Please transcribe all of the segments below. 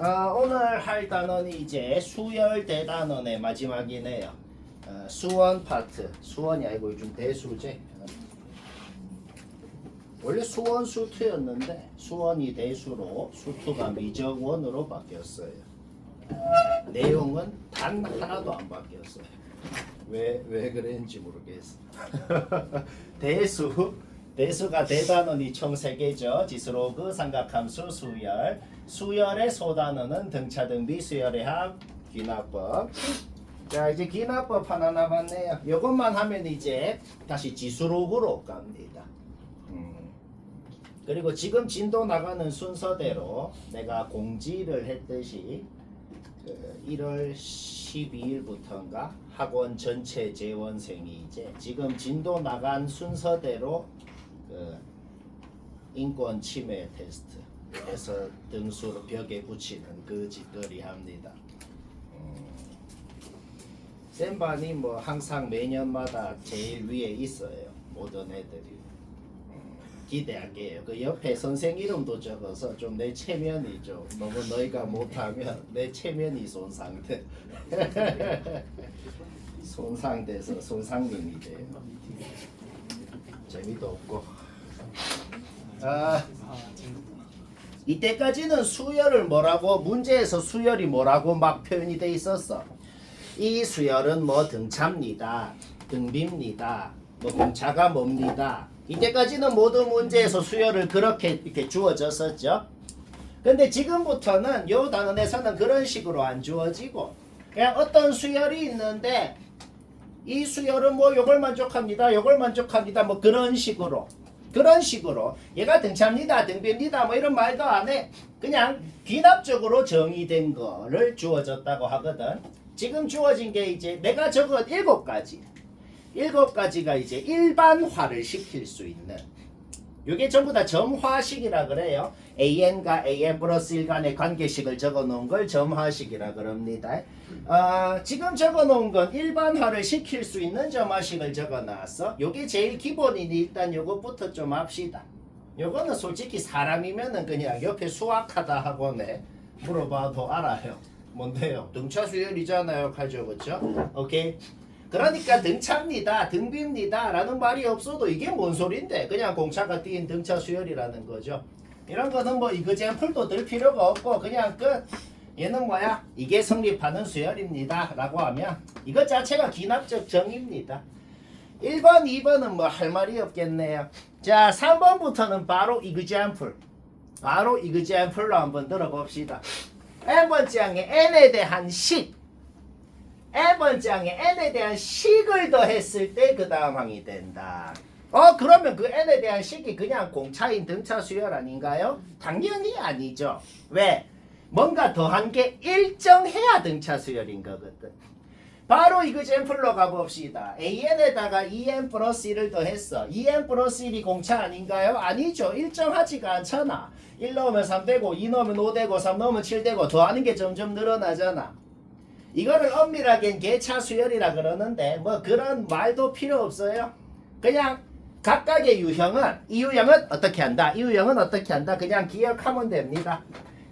오늘 할 단어는 이제 수열 대단원의 마지막이네요. 수원 파트. 수원이 아니고 요즘 대수제. 원래 수원 수투였는데 수원이 대수로 수투가 미적원으로 바뀌었어요. 내용은 단 하나도 안 바뀌었어요. 왜 그랬는지 모르겠어. 대수가 대단원이 총 3개죠. 지수로그, 삼각함수, 수열. 수열의 소단원은 등차, 등비, 수열의 합, 귀납법. 자, 이제 귀납법 하나 남았네요. 이것만 하면 이제 다시 지수로그로 갑니다. 그리고 지금 진도 나가는 순서대로 내가 공지를 했듯이 1월 12일부터인가 학원 전체 재원생이 이제 지금 진도 나간 순서대로 인권 침해 테스트에서 등수로 벽에 붙이는 그 짓거리 합니다. 센반이 뭐 항상 매년마다 제일 위에 있어요. 모든 애들이. 기대할게요. 그 옆에 선생 이름도 적어서 좀 내 체면이 좀 너무 너희가 못하면 내 체면이 손상돼. 손상돼서 손상님이 돼요. 재미도 없고. 이때까지는 수열을 뭐라고 문제에서 수열이 뭐라고 막 표현이 돼 있었어. 이 수열은 뭐 등차입니다. 등비입니다. 뭐 공차가 뭡니다. 이때까지는 모든 문제에서 수열을 그렇게 이렇게 주어졌었죠. 근데 지금부터는 요 단원에서는 그런 식으로 안 주어지고 그냥 어떤 수열이 있는데 이 수열은 뭐 요걸 만족합니다. 요걸 만족합니다. 뭐 그런 식으로 얘가 등차입니다. 등비입니다. 뭐 이런 말도 안 해. 그냥 귀납적으로 정의된 거를 주어졌다고 하거든. 지금 주어진 게 이제 내가 적은 7가지가 이제 일반화를 시킬 수 있는 요게 전부 다 점화식이라 그래요. AN과 AN 플러스 1 간의 관계식을 적어 놓은 걸 점화식이라 그럽니다. 지금 적어 놓은 건 일반화를 시킬 수 있는 점화식을 적어 놨어. 요게 제일 기본이니 일단 요것부터 좀 합시다. 요거는 솔직히 사람이면은 그냥 옆에 수학하다 학원에 물어봐도 알아요. 뭔데요? 등차 수열이잖아요. 가죠. 그쵸? 오케이. 그러니까 등차입니다. 등비입니다. 라는 말이 없어도 이게 뭔 소린데 그냥 공차가 띈 등차 수열이라는 거죠. 이런 거는 뭐 이그젠플도 들 필요가 없고 그냥 끝. 얘는 뭐야? 이게 성립하는 수열입니다. 라고 하면 이것 자체가 기납적 정의입니다. 1번, 2번은 뭐 할 말이 없겠네요. 자, 3번부터는 바로 이그젠플. 바로 이그젠플로 한번 들어봅시다. N번장에 N에 대한 식. N번장에 N에 대한 식을 더했을 때 그 다음 항이 된다. 그러면 그 N에 대한 식이 그냥 공차인 등차 수열 아닌가요? 당연히 아니죠. 왜? 뭔가 더한 게 일정해야 등차 수열인 거거든. 바로 이그젠플로 가봅시다. AN에다가 EN 플러스 1을 더했어. EN 플러스 1이 공차 아닌가요? 아니죠. 일정하지가 않잖아. 1 넣으면 3 되고 2 넣으면 5 되고 3 넣으면 7 되고 더하는 게 점점 늘어나잖아. 이거를 엄밀하게는 개차 수열이라 그러는데 뭐 그런 말도 필요 없어요. 그냥 각각의 유형은 이 유형은 어떻게 한다. 이 유형은 어떻게 한다. 그냥 기억하면 됩니다.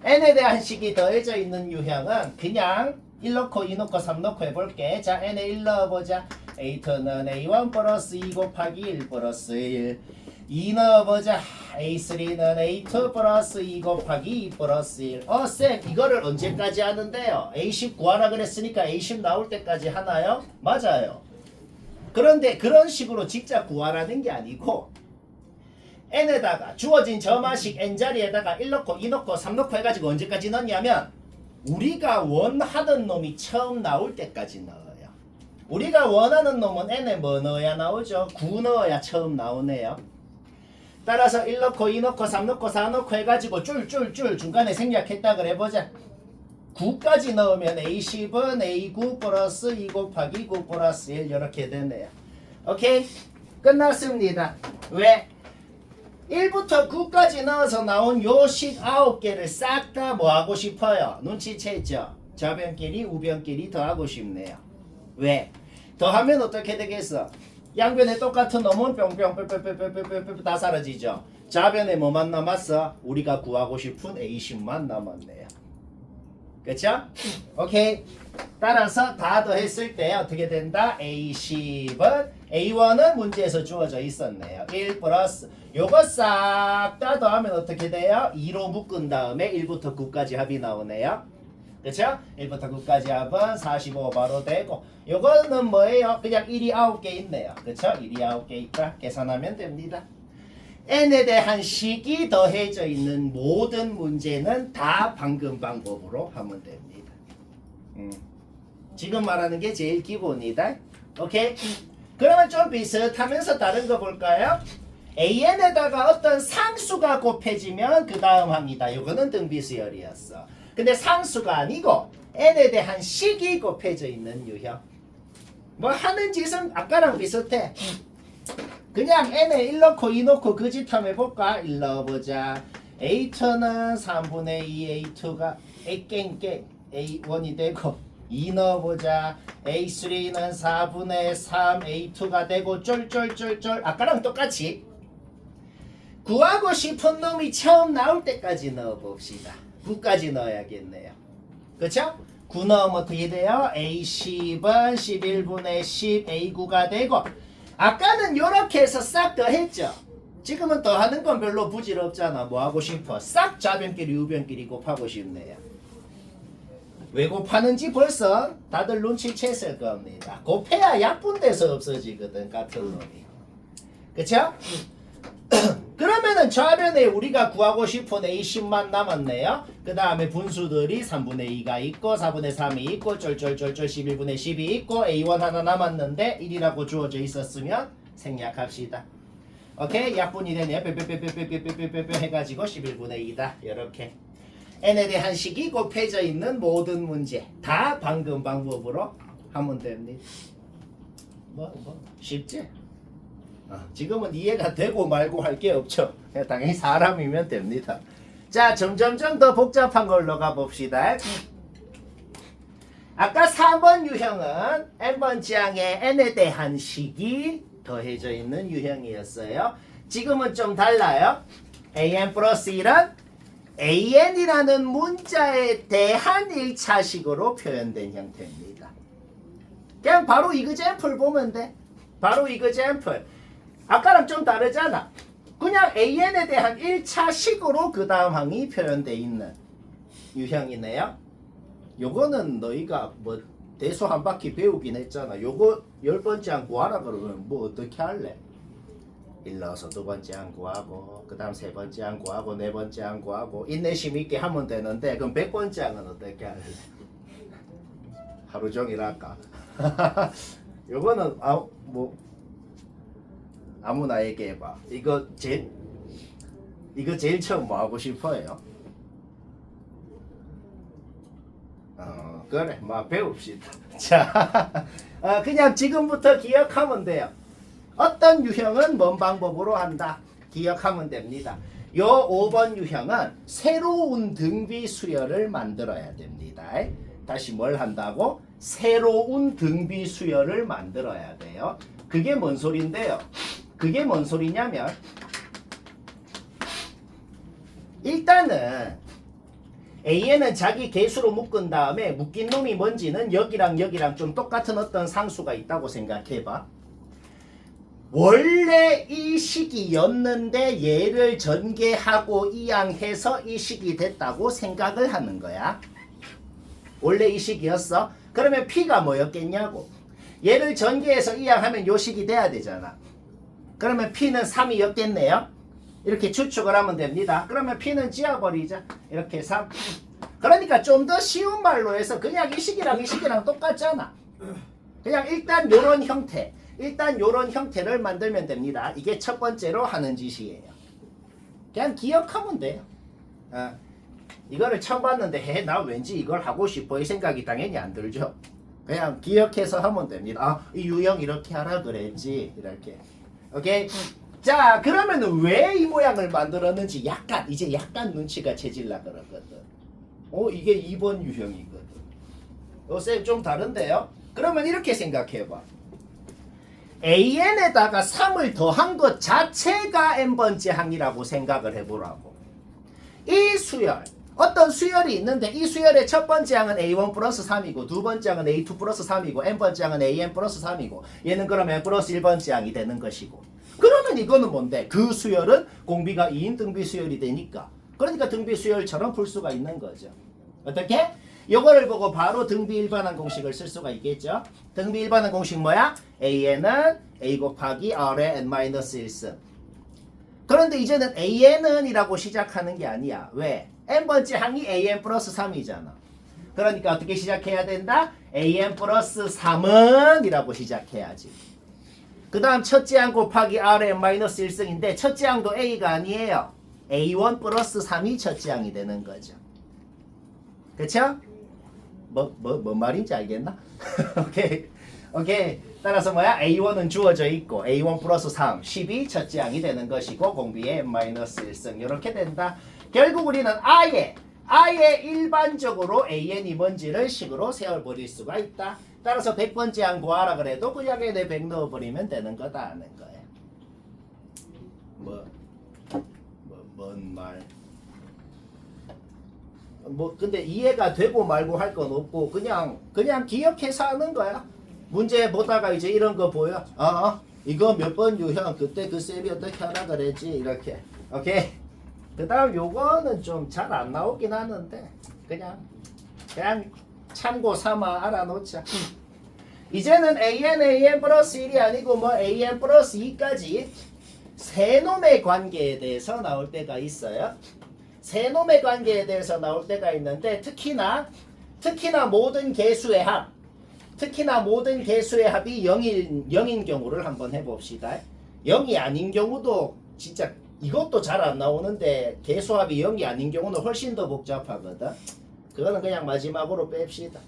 N에 대한 식이 더해져 있는 유형은 그냥 1 넣고 2 넣고 3 넣고 해볼게. 자, N에 1 넣어보자. A2는 A1 플러스 2 곱하기 1 플러스 1. 2 넣어보자. A3는 A2 플러스 2 곱하기 2 플러스 1. 쌤 이거를 언제까지 하는데요? A10 구하라 그랬으니까 A10 나올 때까지 하나요? 맞아요. 그런데 그런 식으로 직접 구하라는 게 아니고 N에다가 주어진 점화식 N자리에다가 1 넣고 2 넣고 3 넣고 해가지고 언제까지 넣냐면 우리가 원하던 놈이 처음 나올 때까지 넣어요. 우리가 원하는 놈은 N에 뭐 넣어야 나오죠? 9 넣어야 처음 나오네요. 따라서 1 넣고 2 넣고 3 넣고 4 넣고 해가지고 줄 중간에 생략했다 그래보자. 9까지 넣으면 A10은 A9 플러스 2 곱하기 9 플러스 1 이렇게 되네요. 오케이? 끝났습니다. 왜? 1부터 9까지 넣어서 나온 요 식 9개를 싹 다 뭐 하고 싶어요? 눈치챘죠? 좌변끼리 우변끼리 더하고 싶네요. 왜? 더하면 어떻게 되겠어? 양변에 똑같은 놈은 뿅뿅 뿅뿅뿅뿅뿅뿅 다 사라지죠. 좌변에 뭐만 남았어? 우리가 구하고 싶은 A10만 남았네요. 그쵸? 오케이. 따라서 다 더했을 때 어떻게 된다? A10은 A1은 문제에서 주어져 있었네요. 1 플러스 요거 싹 다 더하면 어떻게 돼요? 2로 묶은 다음에 1부터 9까지 합이 나오네요. 그쵸? 1부터 9까지 합은 45 바로 되고 요거는 뭐예요? 그냥 1이 9개 있네요. 그쵸? 1이 9개 있다. 계산하면 됩니다. n에 대한 식이 더해져 있는 모든 문제는 다 방금 방법으로 하면 됩니다. 지금 말하는 게 제일 기본이다. 오케이? 그러면 좀 비슷하면서 다른 거 볼까요? an에다가 어떤 상수가 곱해지면 그 다음 항이다. 요거는 등비수열이었어. 근데 상수가 아니고 n에 대한 식이 곱해져 있는 유형. 뭐 하는 짓은 아까랑 비슷해. 그냥 n에 1 넣고 2 넣고 그 짓 한번 해볼까? 1 넣어보자. a2는 3분의 2 a2가 a깽깽 a1이 되고 2 넣어보자. a3는 4분의 3 a2가 되고 쫄쫄쫄쫄 아까랑 똑같이 구하고 싶은 놈이 처음 나올 때까지 넣어봅시다. 9까지 넣어야겠네요. 그쵸? 9 넣으면 어떻게 돼요? a10은 11분의 10 a9가 되고 아까는 요렇게 해서 싹 더했죠. 지금은 더하는 건 별로 부질없잖아. 뭐 하고 싶어? 싹 좌변끼리 우변끼리 곱하고 싶네요. 왜 곱하는지 벌써 다들 눈치챘을 겁니다. 곱해야 약분돼서 없어지거든 같은 놈이. 그쵸? 그러면은 좌변에 우리가 구하고 싶은 A10만 남았네요. 그 다음에 분수들이 3분의 2가 있고 4분의 3이 있고 쫄쫄쫄쫄 11분의 10이 있고 A1 하나 남았는데 1이라고 주어져 있었으면 생략합시다. 오케이? 약분이 되네요. 뼈 해가지고 11분의 2다. 이렇게 n에 대한 식이 곱해져 있는 모든 문제 다 방금 방법으로 하면 됩니다. 쉽지? 지금은 이해가 되고 말고 할 게 없죠. 당연히 사람이면 됩니다. 자, 점점점 더 복잡한 걸로 가봅시다. 아까 3번 유형은 n번째 항에 n에 대한 식이 더해져 있는 유형이었어요. 지금은 좀 달라요. an 플러스 1은 an이라는 문자에 대한 1차식으로 표현된 형태입니다. 그냥 바로 이그젠플 보면 돼. 바로 이그젠플. 아까랑 좀 다르잖아. 그냥 an에 대한 1차식으로 그 다음 항이 표현되어 있는 유형이네요. 요거는 너희가 뭐 대수 한 바퀴 배우긴 했잖아. 요거 10번째 항 구하라 그러면 뭐 어떻게 할래? 1 넣어서 2번째 항 구하고 그 다음 3번째 항 구하고 4번째 항 구하고 인내심 있게 하면 되는데 그럼 100번째 항은 어떻게 할래? 하루 종일 할까? 요거는 뭐 아무나 얘기해봐. 이거 제일 처음 뭐 하고 싶어요? 그래, 막 배웁시다. 자, 그냥 지금부터 기억하면 돼요. 어떤 유형은 뭔 방법으로 한다. 기억하면 됩니다. 요 5번 유형은 새로운 등비 수열을 만들어야 됩니다. 다시 뭘 한다고? 새로운 등비 수열을 만들어야 돼요. 그게 뭔 소린데요? 그게 뭔 소리냐면 일단은 A에는 자기 개수로 묶은 다음에 묶인 놈이 뭔지는 여기랑 여기랑 좀 똑같은 어떤 상수가 있다고 생각해봐. 원래 이 식이었는데 얘를 전개하고 이항해서 이 식이 됐다고 생각을 하는 거야. 원래 이 식이었어? 그러면 P가 뭐였겠냐고. 얘를 전개해서 이항하면 요 식이 돼야 되잖아. 그러면 P는 3이었겠네요. 이렇게 추측을 하면 됩니다. 그러면 P는 지워버리자. 이렇게 3. 그러니까 좀 더 쉬운 말로 해서 그냥 이 식이랑 똑같잖아. 그냥 일단 요런 형태. 일단 요런 형태를 만들면 됩니다. 이게 첫 번째로 하는 짓이에요. 그냥 기억하면 돼요. 이거를 처음 봤는데 나 왠지 이걸 하고 싶어 이 생각이 당연히 안 들죠. 그냥 기억해서 하면 됩니다. 이 유형 이렇게 하라 그랬지. 이렇게. 오케이? 자, 그러면 왜 이 모양을 만들었는지 이제 약간 눈치가 채질라 그러거든. 이게 2번 유형이거든. 쌤 좀 다른데요? 그러면 이렇게 생각해봐. AN에다가 3을 더한 것 자체가 n번째 항이라고 생각을 해보라고. 이 수열, 어떤 수열이 있는데 이 수열의 첫 번째 항은 A1 플러스 3이고 두 번째 항은 A2 플러스 3이고 n번째 항은 AN 플러스 3이고 얘는 그러면 플러스 1번째 항이 되는 것이고 그러면 이거는 뭔데? 그 수열은 공비가 2인 등비 수열이 되니까 그러니까 등비 수열처럼 풀 수가 있는 거죠. 어떻게? 요거를 보고 바로 등비 일반항 공식을 쓸 수가 있겠죠. 등비 일반항 공식 뭐야? AN은 A 곱하기 R의 n-1승. 그런데 이제는 AN은 이라고 시작하는 게 아니야. 왜? n번째 항이 AN 플러스 3이잖아. 그러니까 어떻게 시작해야 된다? AN 플러스 3은 이라고 시작해야지. 그 다음 첫째 항 곱하기 R의 n-1승인데 첫째 항도 A가 아니에요. A1 플러스 3이 첫째 항이 되는 거죠. 그쵸? 뭔 말인지 알겠나? 오케이. 따라서 뭐야? A1은 주어져 있고 A1 플러스 3, 10이 첫째 항이 되는 것이고 공비의 n-1승 이렇게 된다. 결국 우리는 아예 일반적으로 AN이 뭔지를 식으로 세워버릴 수가 있다. 따라서 100번째 항 구하라 그래도 그 약에 내 100 넣어버리면 되는 거다 하는 거예요. 뭔 말? 근데 이해가 되고 말고 할 건 없고 그냥 기억해서 하는 거야. 문제 보다가 이제 이런 거 보여. 이거 몇 번 유형 그때 그 쌤이 어떻게 하라 그랬지 이렇게. 오케이. 그 다음 요거는 좀 잘 안 나오긴 하는데 그냥 참고 삼아 알아놓자. 이제는 AN 플러스 1이 아니고 뭐 AN 플러스 2까지 세 놈의 관계에 대해서 나올 때가 있어요. 세 놈의 관계에 대해서 나올 때가 있는데 특히나 모든 개수의 합 합이 0인 경우를 한번 해봅시다. 0이 아닌 경우도 진짜 이것도 잘 안 나오는데 개수합이 0이 아닌 경우는 훨씬 더 복잡하거든. 그거는 그냥 마지막으로 뺍시다.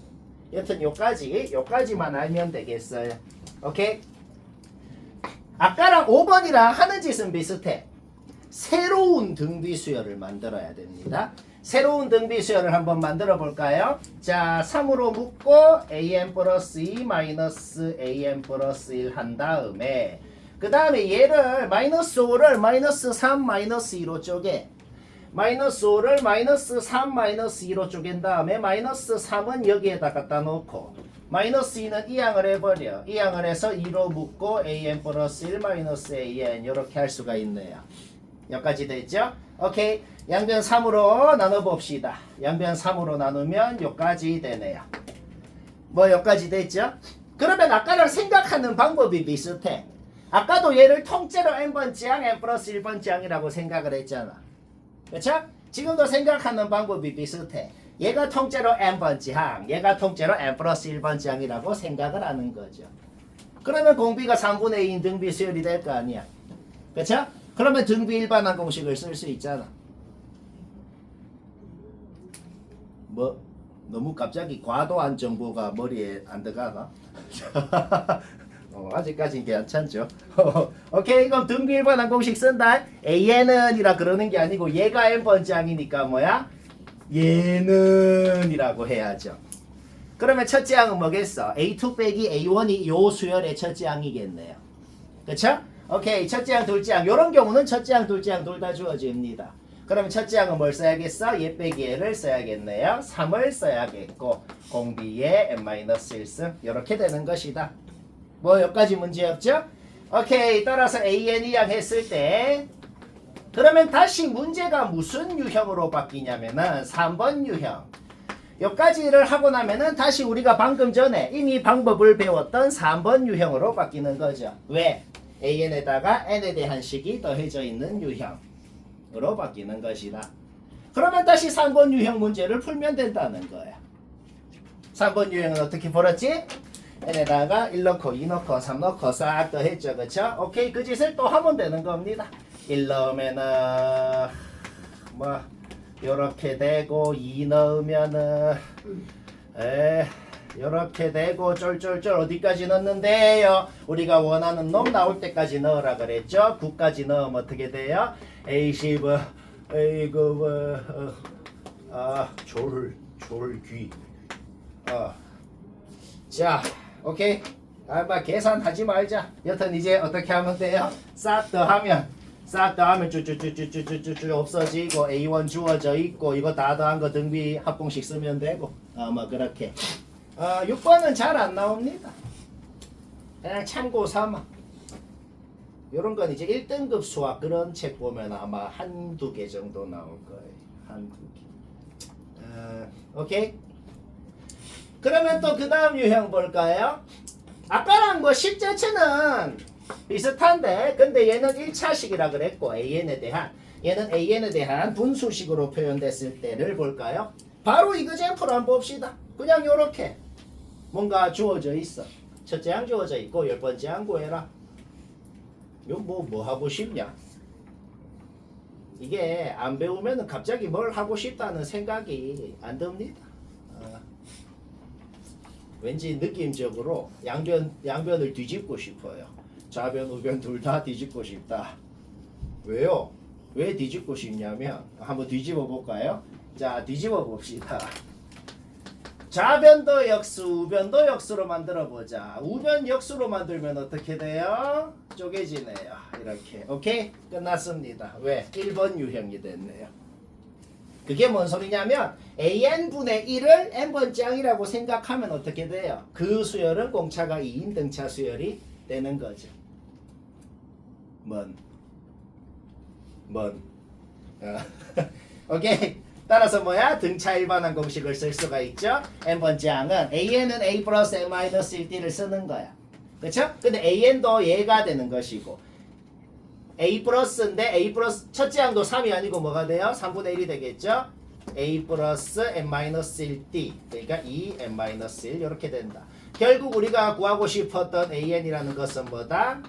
여튼 요까지만 알면 되겠어요. 오케이? 아까랑 5번이랑 하는 짓은 비슷해. 새로운 등비 수열을 만들어야 됩니다. 새로운 등비 수열을 한번 만들어 볼까요? 자, 3으로 묶고 AN 플러스 2 마이너스 AN 플러스 1 한 다음에 그 다음에 얘를 마이너스 5를 마이너스 3 마이너스 2로 쪼개. 마이너스 5를 마이너스 3 마이너스 2로 쪼갠 다음에 마이너스 3은 여기에다 갖다 놓고 마이너스 2는 이 항을 해버려. 이 항을 해서 2로 묶고 AN 플러스 1 마이너스 AN 이렇게 할 수가 있네요. 여기까지 됐죠? 오케이. 양변 3으로 나눠봅시다. 양변 3으로 나누면 여기까지 되네요. 여기까지 됐죠? 그러면 아까랑 생각하는 방법이 비슷해. 아까도 얘를 통째로 n번째 항, n 플러스 1번째 항이라고 생각을 했잖아. 그쵸? 지금도 생각하는 방법이 비슷해. 얘가 통째로 n번째 항, 얘가 통째로 n 플러스 1번째 항이라고 생각을 하는 거죠. 그러면 공비가 3분의 2인 등비 수열이 될 거 아니야. 그쵸? 그러면 등비 일반항 공식을 쓸 수 있잖아. 너무 갑자기 과도한 정보가 머리에 안 들어가나? 아직까지는 괜찮죠. 오케이, 그럼 등비 일반항 공식 쓴다. AN은 이라 그러는 게 아니고 얘가 n번째 항이니까 뭐야? 얘는 이라고 해야죠. 그러면 첫째 항은 뭐겠어? A2 빼기 A1이 요 수열의 첫째 항이겠네요. 그쵸? 오케이, 첫째 항, 둘째 항. 요런 경우는 첫째 항, 둘째 항 둘 다 주어집니다. 그러면 첫째 항은 뭘 써야겠어? 얘 빼기 얘를 써야겠네요. 3을 써야겠고 공비의 n-1승 이렇게 되는 것이다. 여기까지 문제 없죠? 오케이, 따라서 AN 이항 했을 때 그러면 다시 문제가 무슨 유형으로 바뀌냐면은 3번 유형. 여기까지를 하고 나면은 다시 우리가 방금 전에 이미 방법을 배웠던 3번 유형으로 바뀌는 거죠. 왜? AN에다가 N에 대한 식이 더해져 있는 유형으로 바뀌는 것이다. 그러면 다시 3번 유형 문제를 풀면 된다는 거야. 3번 유형은 어떻게 풀었지? N에다가 1 넣고 2 넣고 3 넣고 싹 더했죠. 그쵸? 오케이, 그 짓을 또 하면 되는 겁니다. 1 넣으면은 요렇게 되고 2 넣으면은 요렇게 되고 쫄쫄쫄 어디까지 넣는데요? 우리가 원하는 놈 나올 때까지 넣으라 그랬죠? 9까지 넣으면 어떻게 돼요? A10 졸귀 자, 오케이. 계산하지 말자. 여튼 이제 어떻게 하면 돼요? 싹 더하면 싹 더하면 쭈쭈쭈쭈쭈쭈쭈 없어지고 A1 주어져 있고 이거 다 더한 거 등비 합공식 쓰면 되고 뭐 그렇게 6번은 잘 안 나옵니다. 그냥 참고 삼아. 요런 건 이제 1등급 수학 그런 책 보면 아마 한두 개 정도 나올 거예요. 한두 개. 오케이? 그러면 또 그 다음 유형 볼까요? 아까랑 뭐 식자체는 비슷한데 근데 얘는 1차식이라 그랬고 AN에 대한 얘는 AN에 대한 분수식으로 표현됐을 때를 볼까요? 바로 이그젠플 한번 봅시다. 그냥 요렇게 뭔가 주어져 있어. 첫째 항 주어져 있고 10번째 항 구해라. 이거 뭐 하고 싶냐? 이게 안 배우면 갑자기 뭘 하고 싶다는 생각이 안 듭니다. 왠지 느낌적으로 양변을 뒤집고 싶어요. 좌변, 우변 둘 다 뒤집고 싶다. 왜요? 왜 뒤집고 싶냐면 한번 뒤집어 볼까요? 자, 뒤집어 봅시다. 좌변도 역수, 우변도 역수로 만들어 보자. 우변 역수로 만들면 어떻게 돼요? 쪼개지네요. 이렇게. 오케이? 끝났습니다. 왜? 1번 유형이 됐네요. 그게 뭔 소리냐면 AN분의 1을 n번째 항이라고 생각하면 어떻게 돼요? 그 수열은 공차가 2인 등차 수열이 되는 거죠. 오케이. 따라서 뭐야? 등차 일반항 공식을 쓸 수가 있죠. n번째 항은 AN은 A 플러스 N 마이너스 1D를 쓰는 거야. 그쵸? 근데 AN도 얘가 되는 것이고 A 플러스인데 A 플러스 첫째 항도 3이 아니고 뭐가 돼요? 3분의 1이 되겠죠? A 플러스 N 마이너스 1D 그러니까 2N 마이너스 1 이렇게 된다. 결국 우리가 구하고 싶었던 AN이라는 것은 뭐다?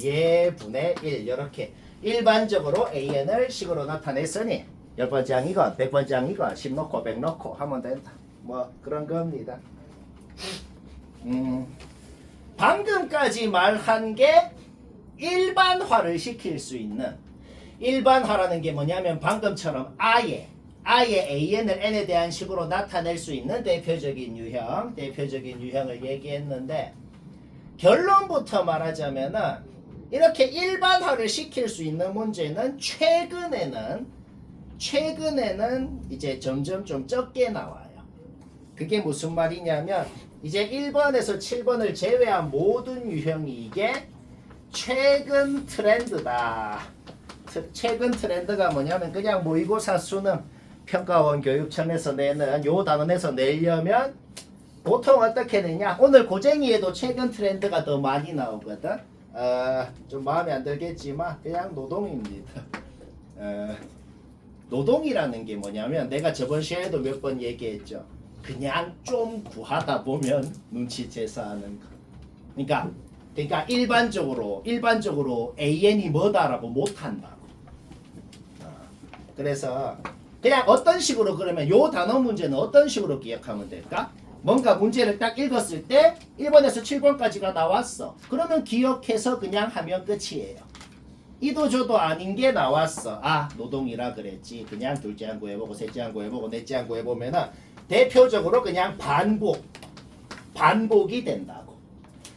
얘분의 1 이렇게 일반적으로 AN을 식으로 나타냈으니 10번째 항이건 100번째 항이건 10 넣고 100 넣고 하면 된다. 뭐 그런 겁니다. 방금까지 말한 게 일반화를 시킬 수 있는 일반화라는 게 뭐냐면 방금처럼 아예 AN을 n에 대한 식으로 나타낼 수 있는 대표적인 유형을 얘기했는데 결론부터 말하자면은 이렇게 일반화를 시킬 수 있는 문제는 최근에는 이제 점점 좀 적게 나와요. 그게 무슨 말이냐면 이제 1번에서 7번을 제외한 모든 유형이 이게 최근 트렌드다. 최근 트렌드가 뭐냐면 그냥 모의고사 수능 평가원 교육청에서 내는 요 단원에서 내려면 보통 어떻게 되냐? 오늘 고쟁이에도 최근 트렌드가 더 많이 나오거든. 좀 마음에 안 들겠지만 그냥 노동입니다. 노동이라는 게 뭐냐면 내가 저번 시간에도 몇 번 얘기했죠. 그냥 좀 구하다 보면 눈치채서 하는 거. 그러니까 일반적으로 AN이 뭐다라고 못한다고. 그래서 그냥 어떤 식으로 그러면 요 단어 문제는 어떤 식으로 기억하면 될까? 뭔가 문제를 딱 읽었을 때 1번에서 7번까지가 나왔어. 그러면 기억해서 그냥 하면 끝이에요. 이도 저도 아닌 게 나왔어. 아, 노동이라 그랬지. 그냥 둘째 항 구해보고 셋째 항 구해보고 넷째 항 구해보면은 대표적으로 그냥 반복이 된다고.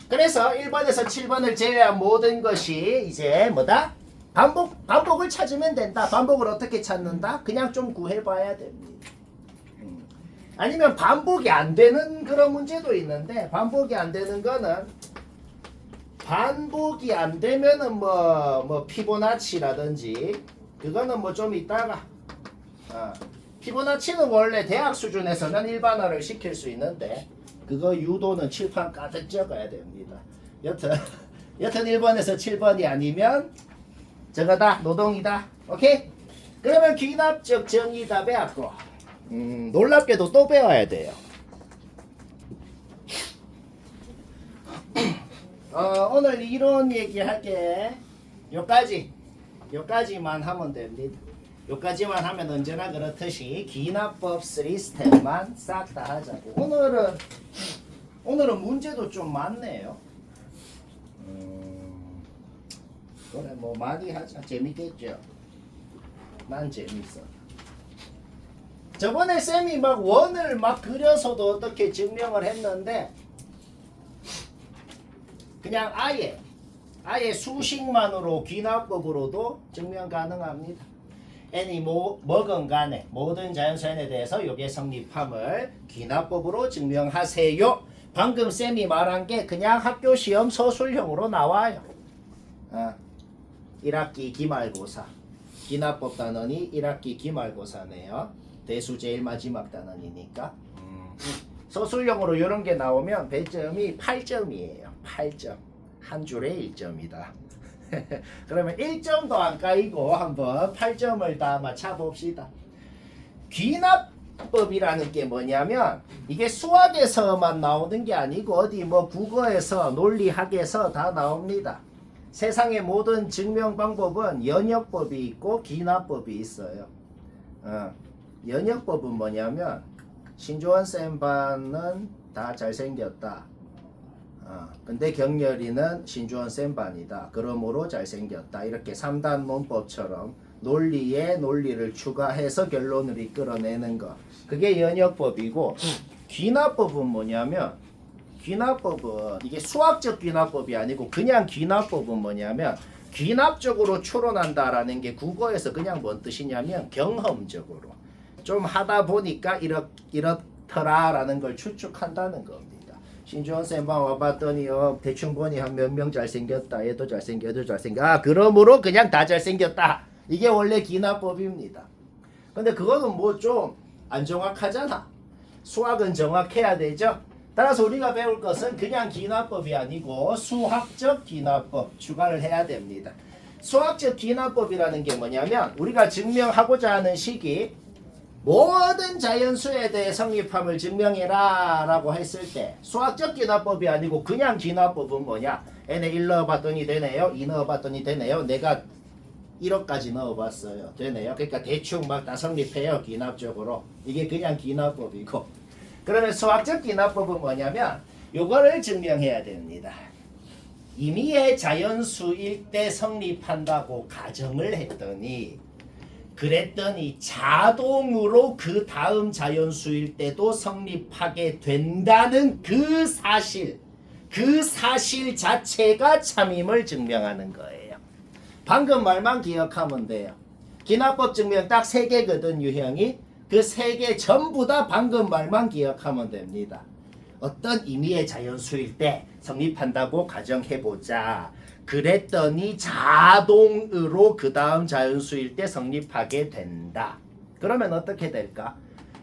그래서 1번에서 7번을 제외한 모든 것이 이제 뭐다? 반복을 찾으면 된다. 반복을 어떻게 찾는다? 그냥 좀 구해봐야 됩니다. 아니면 반복이 안 되는 그런 문제도 있는데 반복이 안 되는 거는 반복이 안 되면은 뭐 피보나치라든지 그거는 뭐 좀 이따가 피보나치는 원래 대학 수준에서는 일반화를 시킬 수 있는데 그거 유도는 칠판 가득 적어야 됩니다. 여튼 1번에서 7번이 아니면 저거다 노동이다. 오케이? 그러면 귀납적 정의다 배웠고 놀랍게도 또 배워야 돼요. 오늘 이론 얘기할게. 요까지만 하면 됩니다. 요까지만 하면 언제나 그렇듯이 기납법 3스텝만 싹 다 하자고. 오늘은 문제도 좀 많네요. 그래 뭐 많이 하자. 재밌겠죠? 난 재밌어. 저번에 쌤이 막 원을 막 그려서도 어떻게 증명을 했는데 그냥 아예 아예 수식만으로 귀납법으로도 증명 가능합니다. n이 뭐건 간에 모든 자연수 n에 대해서 요게 성립함을 귀납법으로 증명하세요. 방금 쌤이 말한 게 그냥 학교 시험 서술형으로 나와요. 1학기 기말고사. 귀납법 단원이 1학기 기말고사네요. 대수 제일 마지막 단원이니까. 서술형으로 이런 게 나오면 배점이 8점이에요. 8점. 한 줄에 1점이다. 그러면 1점도 안 까이고 한번 8점을 다 맞춰봅시다. 귀납법이라는 게 뭐냐면 이게 수학에서만 나오는 게 아니고 어디 뭐 국어에서 논리학에서 다 나옵니다. 세상의 모든 증명 방법은 연역법이 있고 귀납법이 있어요. 연역법은 뭐냐면 신조원 쌤반은 다 잘생겼다. 근데 경렬이는 신조원 쌤반이다. 그러므로 잘생겼다. 이렇게 3단 논법처럼 논리에 논리를 추가해서 결론을 이끌어내는 거. 그게 연역법이고 귀납법은 뭐냐면 귀납법은 이게 수학적 귀납법이 아니고 그냥 귀납법은 뭐냐면 귀납적으로 추론한다라는 게 국어에서 그냥 뭔 뜻이냐면 경험적으로 좀 하다 보니까 이렇더라라는 걸 추측한다는 겁니다. 신조원 쌤방 와봤더니요 대충 보니 한 몇 명 잘생겼다. 얘도 잘생겨 얘도 잘생겨. 그러므로 그냥 다 잘생겼다. 이게 원래 귀납법입니다. 근데 그거는 뭐 좀 안 정확하잖아. 수학은 정확해야 되죠. 따라서 우리가 배울 것은 그냥 귀납법이 아니고 수학적 귀납법 추가를 해야 됩니다. 수학적 귀납법이라는 게 뭐냐면 우리가 증명하고자 하는 식이 모든 자연수에 대해 성립함을 증명해라 라고 했을 때 수학적 귀납법이 아니고 그냥 귀납법은 뭐냐. n에 1 넣어봤더니 되네요. 2 넣어봤더니 되네요. 내가 1억까지 넣어봤어요. 되네요. 그러니까 대충 막 다 성립해요. 귀납적으로. 이게 그냥 귀납법이고. 그러면 수학적 귀납법은 뭐냐면 요거를 증명해야 됩니다. 임의의 자연수일 때 성립한다고 가정을 했더니 그랬더니 자동으로 그 다음 자연수일 때도 성립하게 된다는 그 사실 자체가 참임을 증명하는 거예요. 방금 말만 기억하면 돼요. 귀납법 증명 딱 3개거든 유형이. 그 3개 전부 다 방금 말만 기억하면 됩니다. 어떤 임의의 자연수일 때 성립한다고 가정해보자. 그랬더니 자동으로 그 다음 자연수일 때 성립하게 된다. 그러면 어떻게 될까?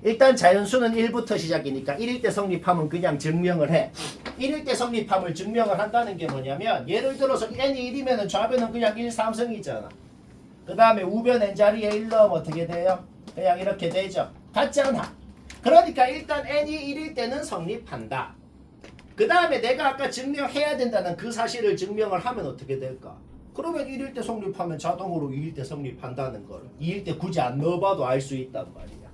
일단 자연수는 1부터 시작이니까 1일 때 성립하면 그냥 증명을 해. 1일 때 성립함을 증명을 한다는 게 뭐냐면 예를 들어서 n이 1이면 좌변은 그냥 1, 3승이잖아. 그 다음에 우변 n자리에 1 넣으면 어떻게 돼요? 그냥 이렇게 되죠. 같잖아. 그러니까 일단 n이 1일 때는 성립한다. 그 다음에 내가 아까 증명해야 된다는 그 사실을 증명을 하면 어떻게 될까? 그러면 1일 때 성립하면 자동으로 2일 때 성립한다는 걸 2일 때 굳이 안 넣어봐도 알 수 있단 말이야.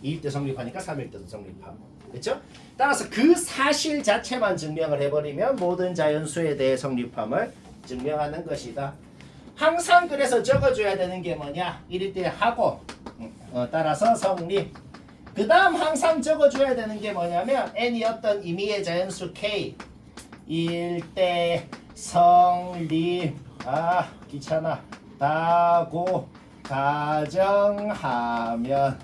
2일 때 성립하니까 3일 때도 성립하고. 그렇죠? 따라서 그 사실 자체만 증명을 해버리면 모든 자연수에 대해 성립함을 증명하는 것이다. 항상 그래서 적어줘야 되는 게 뭐냐? 1일 때 하고 따라서 성립. 그 다음 항상 적어줘야 되는 게 뭐냐면 n이 어떤 임의의 자연수 k 1대 성립 귀찮아 다고 가정하면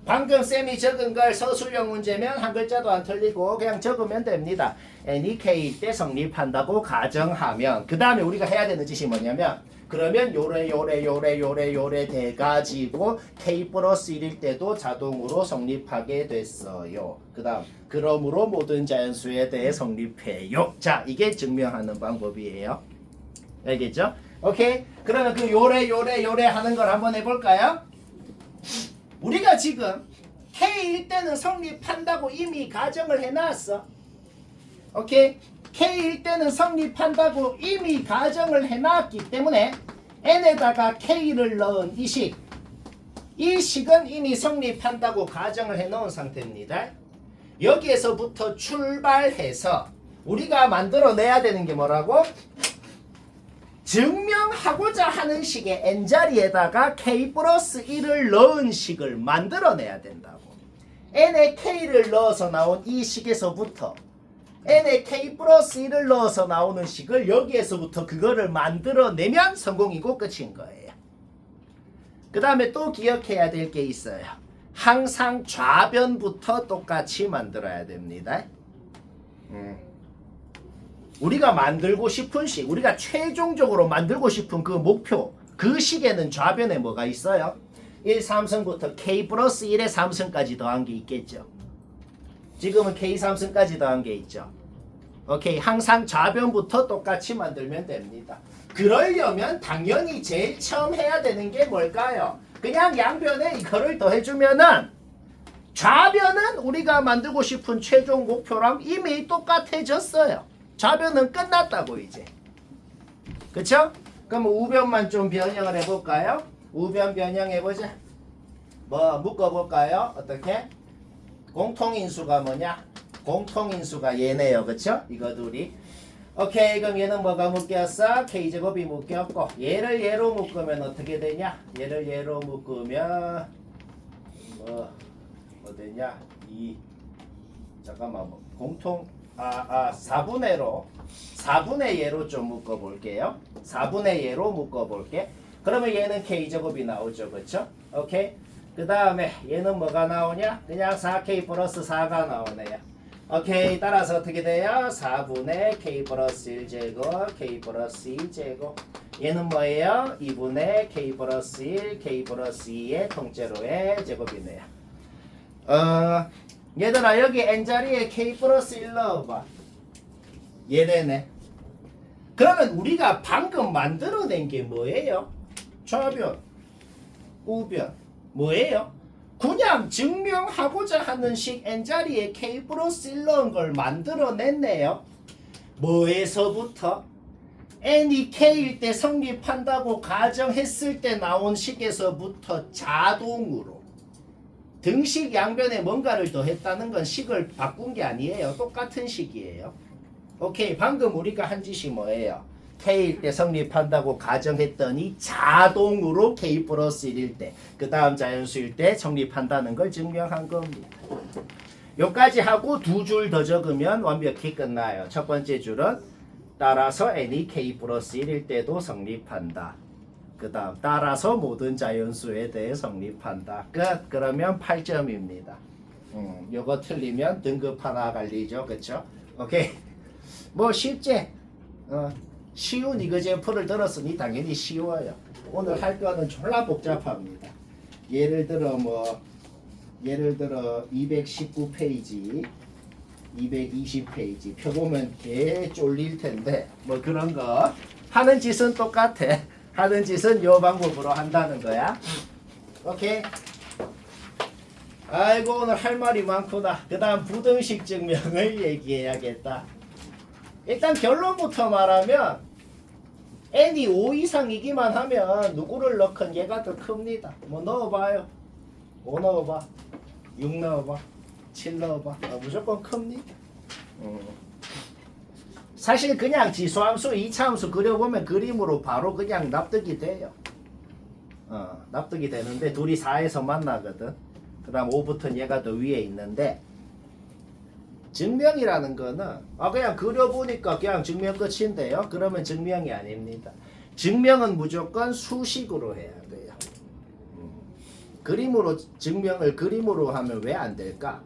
방금 쌤이 적은 걸 서술형 문제면 한 글자도 안 틀리고 그냥 적으면 됩니다. n이 k일 때 성립한다고 가정하면 그 다음에 우리가 해야 되는 짓이 뭐냐면 그러면 요래 돼가지고 k 플러스 1일 때도 자동으로 성립하게 됐어요. 그 다음 그러므로 모든 자연수에 대해 성립해요. 자, 이게 증명하는 방법이에요. 알겠죠? 오케이? 그러면 그 요래 하는 걸 한번 해볼까요? 우리가 지금 K일 때는 성립한다고 이미 가정을 해놨어. 오케이? K일 때는 성립한다고 이미 가정을 해놨기 때문에 N에다가 K를 넣은 이 식은 이미 성립한다고 가정을 해놓은 상태입니다. 여기에서부터 출발해서 우리가 만들어내야 되는 게 뭐라고? 증명하고자 하는 식의 n자리에다가 k 플러스 1을 넣은 식을 만들어내야 된다고. n에 k를 넣어서 나온 이 식에서부터 n에 k 플러스 1을 넣어서 나오는 식을 여기에서부터 그거를 만들어내면 성공이고 끝인 거예요. 그 다음에 또 기억해야 될 게 있어요. 항상 좌변부터 똑같이 만들어야 됩니다. 우리가 만들고 싶은 식, 우리가 최종적으로 만들고 싶은 그 목표, 그 식에는 좌변에 뭐가 있어요? 1, 3승부터 k 플러스 1의 3승까지 더한 게 있겠죠. 지금은 k 3승까지 더한 게 있죠. 오케이, 항상 좌변부터 똑같이 만들면 됩니다. 그러려면 당연히 제일 처음 해야 되는 게 뭘까요? 그냥 양변에 이거를 더해주면은 좌변은 우리가 만들고 싶은 최종 목표랑 이미 똑같아졌어요. 좌변은 끝났다고 이제. 그쵸? 그럼 우변만 좀 변형을 해볼까요? 우변 변형해보자. 뭐 묶어볼까요? 어떻게? 공통인수가 뭐냐? 공통인수가 얘네요. 그쵸? 이거 둘이. 오케이, 그럼 얘는 뭐가 묶였어? k제곱이 묶였고, 얘를 얘로 묶으면 어떻게 되냐? 얘를 얘로 묶으면 뭐 되냐? 2 잠깐만, 뭐 공통 4분의 얘로 좀 묶어볼게요. 4분의 얘로 묶어볼게. 그러면 얘는 k제곱이 나오죠. 그쵸? 오케이. 그 다음에 얘는 뭐가 나오냐? 그냥 4k 플러스 4가 나오네요. 오케이, 따라서 어떻게 돼요? 4분의 k 플러스 1제곱, k 플러스 2제곱. 얘는 뭐예요? 2분의 k 플러스 1, k 플러스 2의 통째로의 제곱이네요. 얘들아, 여기 n자리에 k 플러스 1 넣어봐. 얘네네. 그러면 우리가 방금 만들어낸 게 뭐예요? 좌변, 우변. 뭐예요? 그냥 증명하고자 하는 식 n자리에 k 플러스 1 넣은 걸 만들어냈네요. 뭐에서부터? n이 k일 때 성립한다고 가정했을 때 나온 식에서부터 자동으로 등식 양변에 뭔가를 더했다는 건 식을 바꾼 게 아니에요. 똑같은 식이에요. 오케이, 방금 우리가 한 짓이 뭐예요? k일 때 성립한다고 가정했더니 자동으로 k 플러스 1일 때, 그 다음 자연수일 때 성립한다는 걸 증명한 겁니다. 요까지 하고 두 줄 더 적으면 완벽히 끝나요. 첫 번째 줄은 따라서 n이 k 플러스 1일 때도 성립한다. 그 다음 따라서 모든 자연수에 대해 성립한다. 끝. 그러면 8점입니다. 요거 틀리면 등급 하나 갈리죠. 그쵸? 오케이. 뭐 쉽지? 쉬운 이거제풀을 들었으니 당연히 쉬워요. 오늘 할 거는 졸라 복잡합니다. 예를 들어 219페이지, 220페이지 펴보면 개 쫄릴 텐데 뭐 그런 거 하는 짓은 똑같아. 하는 짓은 요 방법으로 한다는 거야. 오케이. 아이고, 오늘 할 말이 많구나. 그 다음 부등식 증명을 얘기해야겠다. 일단 결론부터 말하면 n이 5 이상이기만 하면 누구를 넣건 얘가 더 큽니다. 뭐 넣어봐요. 5 넣어봐, 6 넣어봐, 7 넣어봐. 무조건 큽니다. 사실 그냥 지수함수, 이차함수 그려보면 그림으로 바로 그냥 납득이 돼요. 납득이 되는데 둘이 4에서 만나거든. 그 다음 5부터는 얘가 더 위에 있는데, 증명이라는 거는 그냥 그려보니까 그냥 증명 끝인데요. 그러면 증명이 아닙니다. 증명은 무조건 수식으로 해야 돼요. 그림으로 증명을 그림으로 하면 왜 안 될까?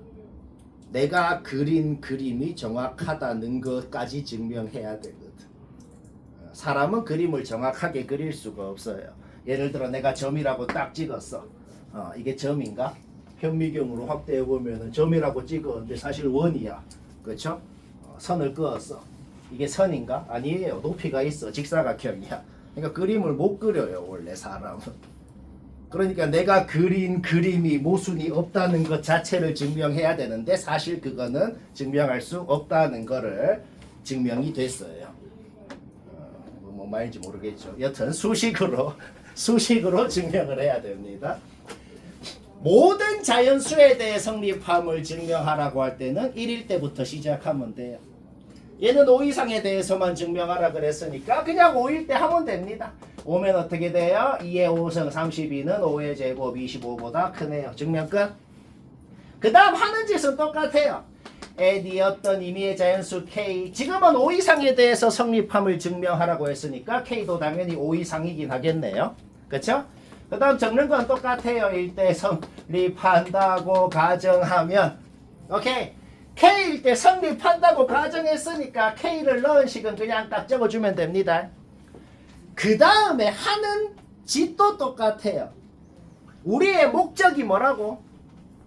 내가 그린 그림이 정확하다는 것까지 증명해야 되거든. 사람은 그림을 정확하게 그릴 수가 없어요. 예를 들어 내가 점이라고 딱 찍었어. 이게 점인가? 현미경으로 확대해 보면은 점이라고 찍었는데 사실 원이야. 그렇죠? 선을 그었어. 이게 선인가? 아니에요. 높이가 있어. 직사각형이야. 그러니까 그림을 못 그려요, 원래 사람은. 그러니까 내가 그린 그림이 모순이 없다는 것 자체를 증명해야 되는데 사실 그거는 증명할 수 없다는 거를 증명이 됐어요. 뭐 말인지 모르겠죠. 여튼 수식으로 증명을 해야 됩니다. 모든 자연수에 대해 성립함을 증명하라고 할 때는 1일 때부터 시작하면 돼요. 얘는 5 이상에 대해서만 증명하라 그랬으니까 그냥 5일 때 하면 됩니다. 5면 어떻게 돼요? 2의 5승 32는 5의 제곱 25보다 크네요. 증명 끝. 그 다음 하는 짓은 똑같아요. n이 어떤 임의의 자연수 k 지금은 5 이상에 대해서 성립함을 증명하라고 했으니까 k도 당연히 5 이상이긴 하겠네요. 그쵸? 그 다음 적는 건 똑같아요. 일대 성립한다고 가정하면 오케이 k일 때 성립한다고 가정했으니까 k를 넣은 식은 그냥 딱 적어주면 됩니다. 그 다음에 하는 짓도 똑같아요. 우리의 목적이 뭐라고?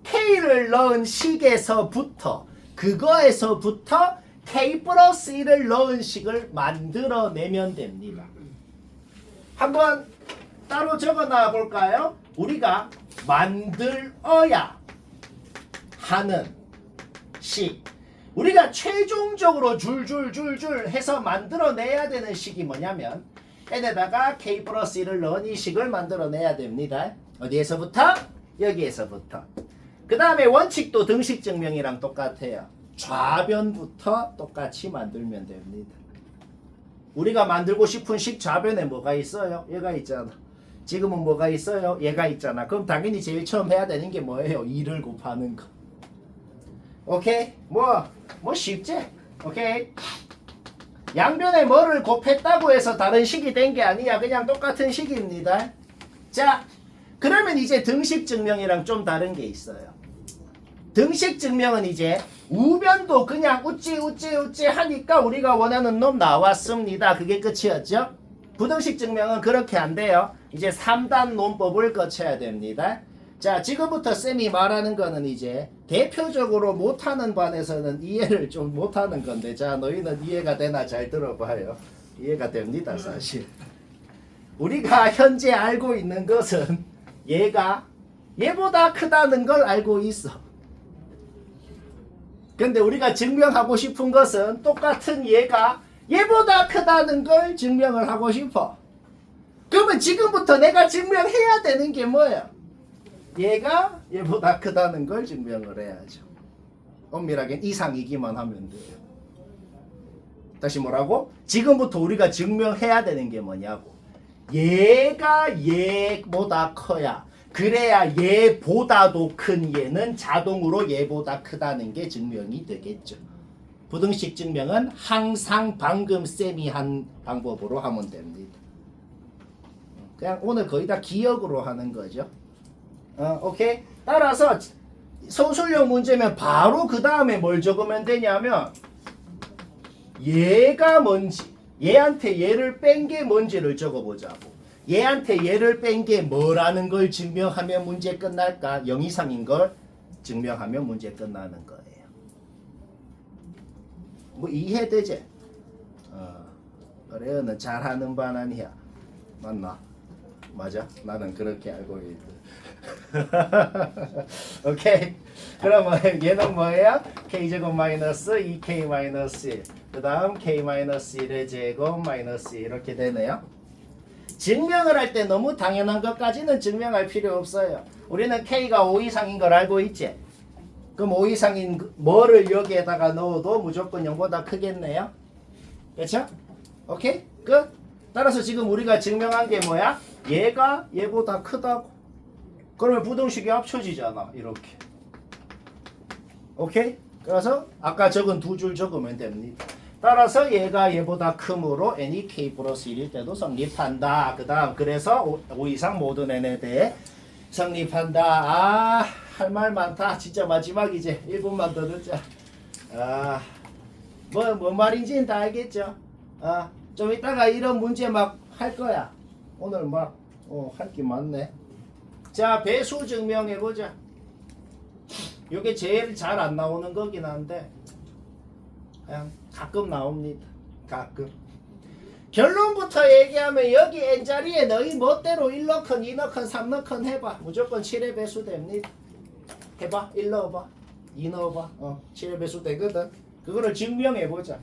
k를 넣은 식에서부터 그거에서부터 k 플러스 1을 넣은 식을 만들어내면 됩니다. 한번 따로 적어놔 볼까요? 우리가 만들어야 하는 식 우리가 최종적으로 줄줄줄줄 해서 만들어내야 되는 식이 뭐냐면 n에다가 k 플러스 1을 넣은 이 식을 만들어내야 됩니다. 어디에서부터? 여기에서부터. 그 다음에 원칙도 등식 증명이랑 똑같아요. 좌변부터 똑같이 만들면 됩니다. 우리가 만들고 싶은 식 좌변에 뭐가 있어요? 얘가 있잖아. 지금은 뭐가 있어요? 얘가 있잖아. 그럼 당연히 제일 처음 해야 되는 게 뭐예요? 2를 곱하는 거. 오케이? 뭐 쉽지? 오케이? 양변에 뭐를 곱했다고 해서 다른 식이 된 게 아니야. 그냥 똑같은 식입니다. 자, 그러면 이제 등식 증명이랑 좀 다른 게 있어요. 등식 증명은 이제 우변도 그냥 우찌 하니까 우리가 원하는 놈 나왔습니다. 그게 끝이었죠? 부등식 증명은 그렇게 안 돼요. 이제 3단 논법을 거쳐야 됩니다. 자, 지금부터 쌤이 말하는 거는 이제 대표적으로 못하는 반에서는 이해를 좀 못하는 건데, 자, 너희는 이해가 되나 잘 들어봐요. 이해가 됩니다, 사실. 우리가 현재 알고 있는 것은 얘보다 크다는 걸 알고 있어. 근데 우리가 증명하고 싶은 것은 똑같은 얘보다 크다는 걸 증명을 하고 싶어. 그러면 지금부터 내가 증명해야 되는 게 뭐야? 얘보다 크다는 걸 증명을 해야죠. 엄밀하게 이상이기만 하면 돼요. 다시 뭐라고? 지금부터 우리가 증명해야 되는 게 뭐냐고. 얘가 얘보다 커야 그래야 얘보다도 큰 얘는 자동으로 얘보다 크다는 게 증명이 되겠죠. 부등식 증명은 항상 방금 쌤이 한 방법으로 하면 됩니다. 그냥 오늘 거의 다 기억으로 하는 거죠. 오케이? 따라서 서술형 문제면 바로 그 다음에 뭘 적으면 되냐면 얘가 뭔지 얘한테 얘를 뺀 게 뭔지를 적어보자고. 얘한테 얘를 뺀 게 뭐라는 걸 증명하면 문제 끝날까? 0 이상인 걸 증명하면 문제 끝나는 거예요. 뭐 이해되지? 그래, 너 잘하는 반 아니야. 맞나? 맞아? 나는 그렇게 알고 있거든. 오케이. 그러면 얘는 뭐예요? k제곱 마이너스 2k 마이너스 1. 그 다음 k 마이너스 1의 제곱 마이너스 1 이렇게 되네요. 증명을 할 때 너무 당연한 것까지는 증명할 필요 없어요. 우리는 k가 5 이상인 걸 알고 있지? 그럼 5 이상인 뭐를 여기에다가 넣어도 무조건 0보다 크겠네요. 그렇죠? 오케이? 끝? 따라서 지금 우리가 증명한 게 뭐야? 얘가 얘보다 크다고. 그러면 부등식이 합쳐지잖아. 이렇게. 오케이? 그래서 아까 적은 두 줄 적으면 됩니다. 따라서 얘가 얘보다 크므로 n이 k 플러스 1일 때도 성립한다. 그 다음 그래서 5 이상 모든 n에 대해 성립한다. 할 말 많다. 진짜 마지막 이제 1분만 더 듣자. 뭔 말인지는 다 알겠죠? 좀 이따가 이런 문제 막 할 거야. 오늘 막 할 게 많네. 자, 배수 증명해보자. 이게 제일 잘 안 나오는 거긴 한데 그냥 가끔 나옵니다. 가끔. 결론부터 얘기하면 여기 n자리에 너희 멋대로 1 넣건 2 넣건 3 넣건 해봐. 무조건 7의 배수 됩니다. 해봐. 1 넣어봐. 2 넣어봐. 7의 배수 되거든. 그거를 증명해보자.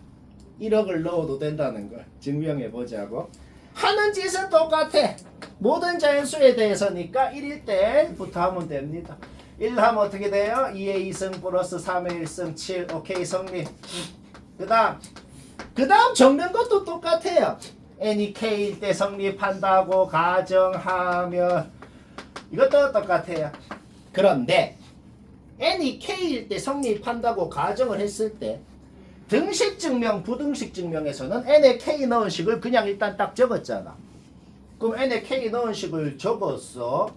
1억을 넣어도 된다는 걸 증명해보자고. 하는 짓은 똑같아. 모든 자연수에 대해서니까 1일 때부터 하면 됩니다. 1 하면 어떻게 돼요? 2의 2승 플러스 3의 1승 7. 오케이, 성립. 그 다음 적는 것도 똑같아요. n이 k일 때 성립한다고 가정하면 이것도 똑같아요. 그런데 n이 k일 때 성립한다고 가정을 했을 때 등식 증명, 부등식 증명에서는 n에 k 넣은 식을 그냥 일단 딱 적었잖아. 그럼 n에 k 넣은 식을 적었어요.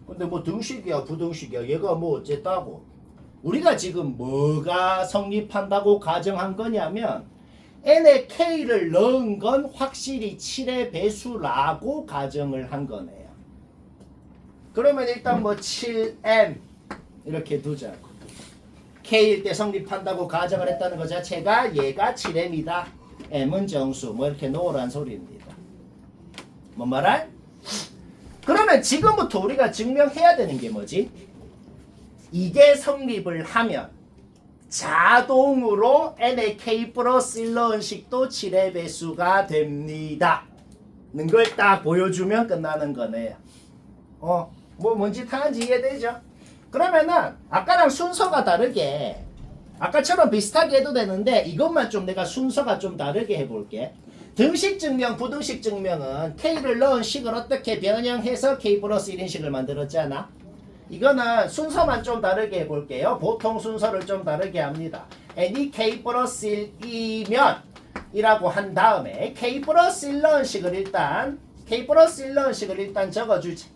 근데 뭐 등식이야 부등식이야 얘가 뭐 어쨌다고. 우리가 지금 뭐가 성립한다고 가정한 거냐면 n에 k를 넣은 건 확실히 7의 배수라고 가정을 한 거네요. 그러면 일단 뭐 7m 이렇게 두자고. k일 때 성립한다고 가정을 했다는 것 자체가 얘가 7m이다. m은 정수. 뭐 이렇게 놓으란 소리입니다. 뭔 말할? 그러면 지금부터 우리가 증명해야 되는 게 뭐지? 이게 성립을 하면 자동으로 n의 k 플러스 1 넣은 식도 7의 배수가 됩니다. 는 걸 딱 보여주면 끝나는 거네요. 뭐 뭔지 다는지 이해되죠? 그러면은 아까랑 순서가 다르게 아까처럼 비슷하게 해도 되는데 이것만 좀 내가 순서가 좀 다르게 해볼게. 등식 증명, 부등식 증명은 k를 넣은 식을 어떻게 변형해서 k 플러스 1인 식을 만들었잖아. 이거는 순서만 좀 다르게 해볼게요. 보통 순서를 좀 다르게 합니다. n이 k 플러스 1이면 이라고 한 다음에 k 플러스 1 넣은 식을 일단 적어주지.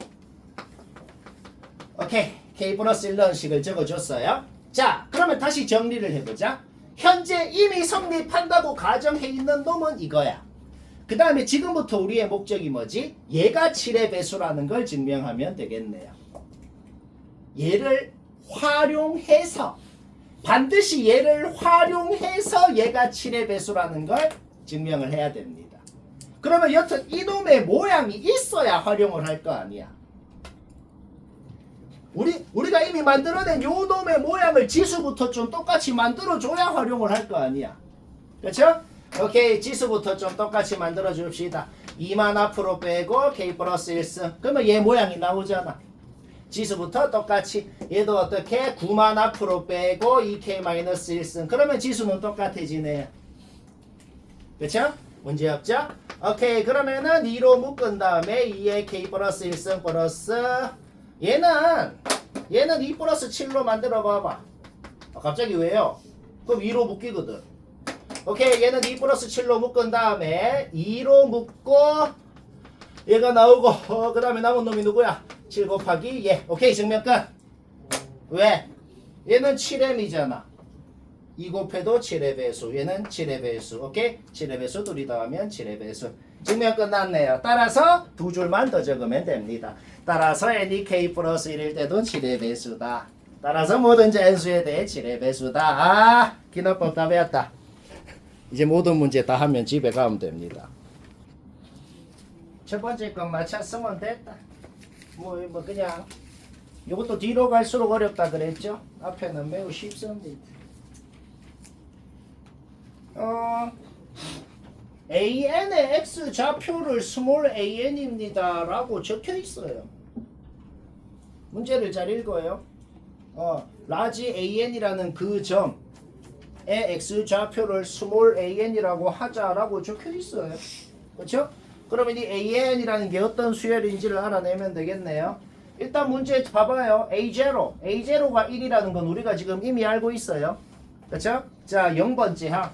오케이. k 플러스 1 넣은 식을 적어줬어요. 자, 그러면 다시 정리를 해보자. 현재 이미 성립한다고 가정해 있는 놈은 이거야. 그 다음에 지금부터 우리의 목적이 뭐지? 얘가 7의 배수라는 걸 증명하면 되겠네요. 얘를 활용해서 반드시 얘를 활용해서 얘가 7의 배수라는 걸 증명을 해야 됩니다. 그러면 여튼 이놈의 모양이 있어야 활용을 할 거 아니야. 우리가 이미 만들어낸 요 놈의 모양을 지수부터 좀 똑같이 만들어줘야 활용을 할 거 아니야. 그렇죠? 오케이, 지수부터 좀 똑같이 만들어 줍시다. 2만 앞으로 빼고 k 플러스 1승. 그러면 얘 모양이 나오잖아. 지수부터 똑같이. 얘도 어떻게? 9만 앞으로 빼고 2k 마이너스 1승. 그러면 지수는 똑같아지네요. 그렇죠? 문제 없죠? 오케이, 그러면은 2로 묶은 다음에 2의 k 플러스 1승 플러스 얘는 2 플러스 7로 만들어 봐봐. 갑자기 왜요? 그럼 2로 묶이거든. 오케이, 얘는 2 플러스 7로 묶은 다음에 2로 묶고 얘가 나오고 그 다음에 남은 놈이 누구야? 7 곱하기 얘. 오케이, 증명 끝. 왜? 얘는 7m이잖아. 2 곱해도 7의 배수. 얘는 7의 배수. 오케이? 7의 배수 둘이 더하면 7의 배수. 증명 끝났네요. 따라서 두 줄만 더 적으면 됩니다. 따라서 n이 k 플러스 1일 때도 7의 배수다. 따라서 모든 n수에 대해 7의 배수다. 기납법 다 배웠다. 이제 모든 문제 다 하면 집에 가면 됩니다. 첫 번째 건 맞췄으면 됐다. 뭐 그냥 이것도 뒤로 갈수록 어렵다 그랬죠? 앞에는 매우 쉽습니다. AN의 X 좌표를 스몰 AN입니다 라고 적혀 있어요. 문제를 잘 읽어요. 라지 AN이라는 그 점의 X 좌표를 스몰 AN이라고 하자라고 적혀 있어요. 그렇죠? 그러면 이 AN이라는 게 어떤 수열인지를 알아내면 되겠네요. 일단 문제 봐봐요. A0가 1이라는 건 우리가 지금 이미 알고 있어요. 그렇죠? 자, 0번째 항.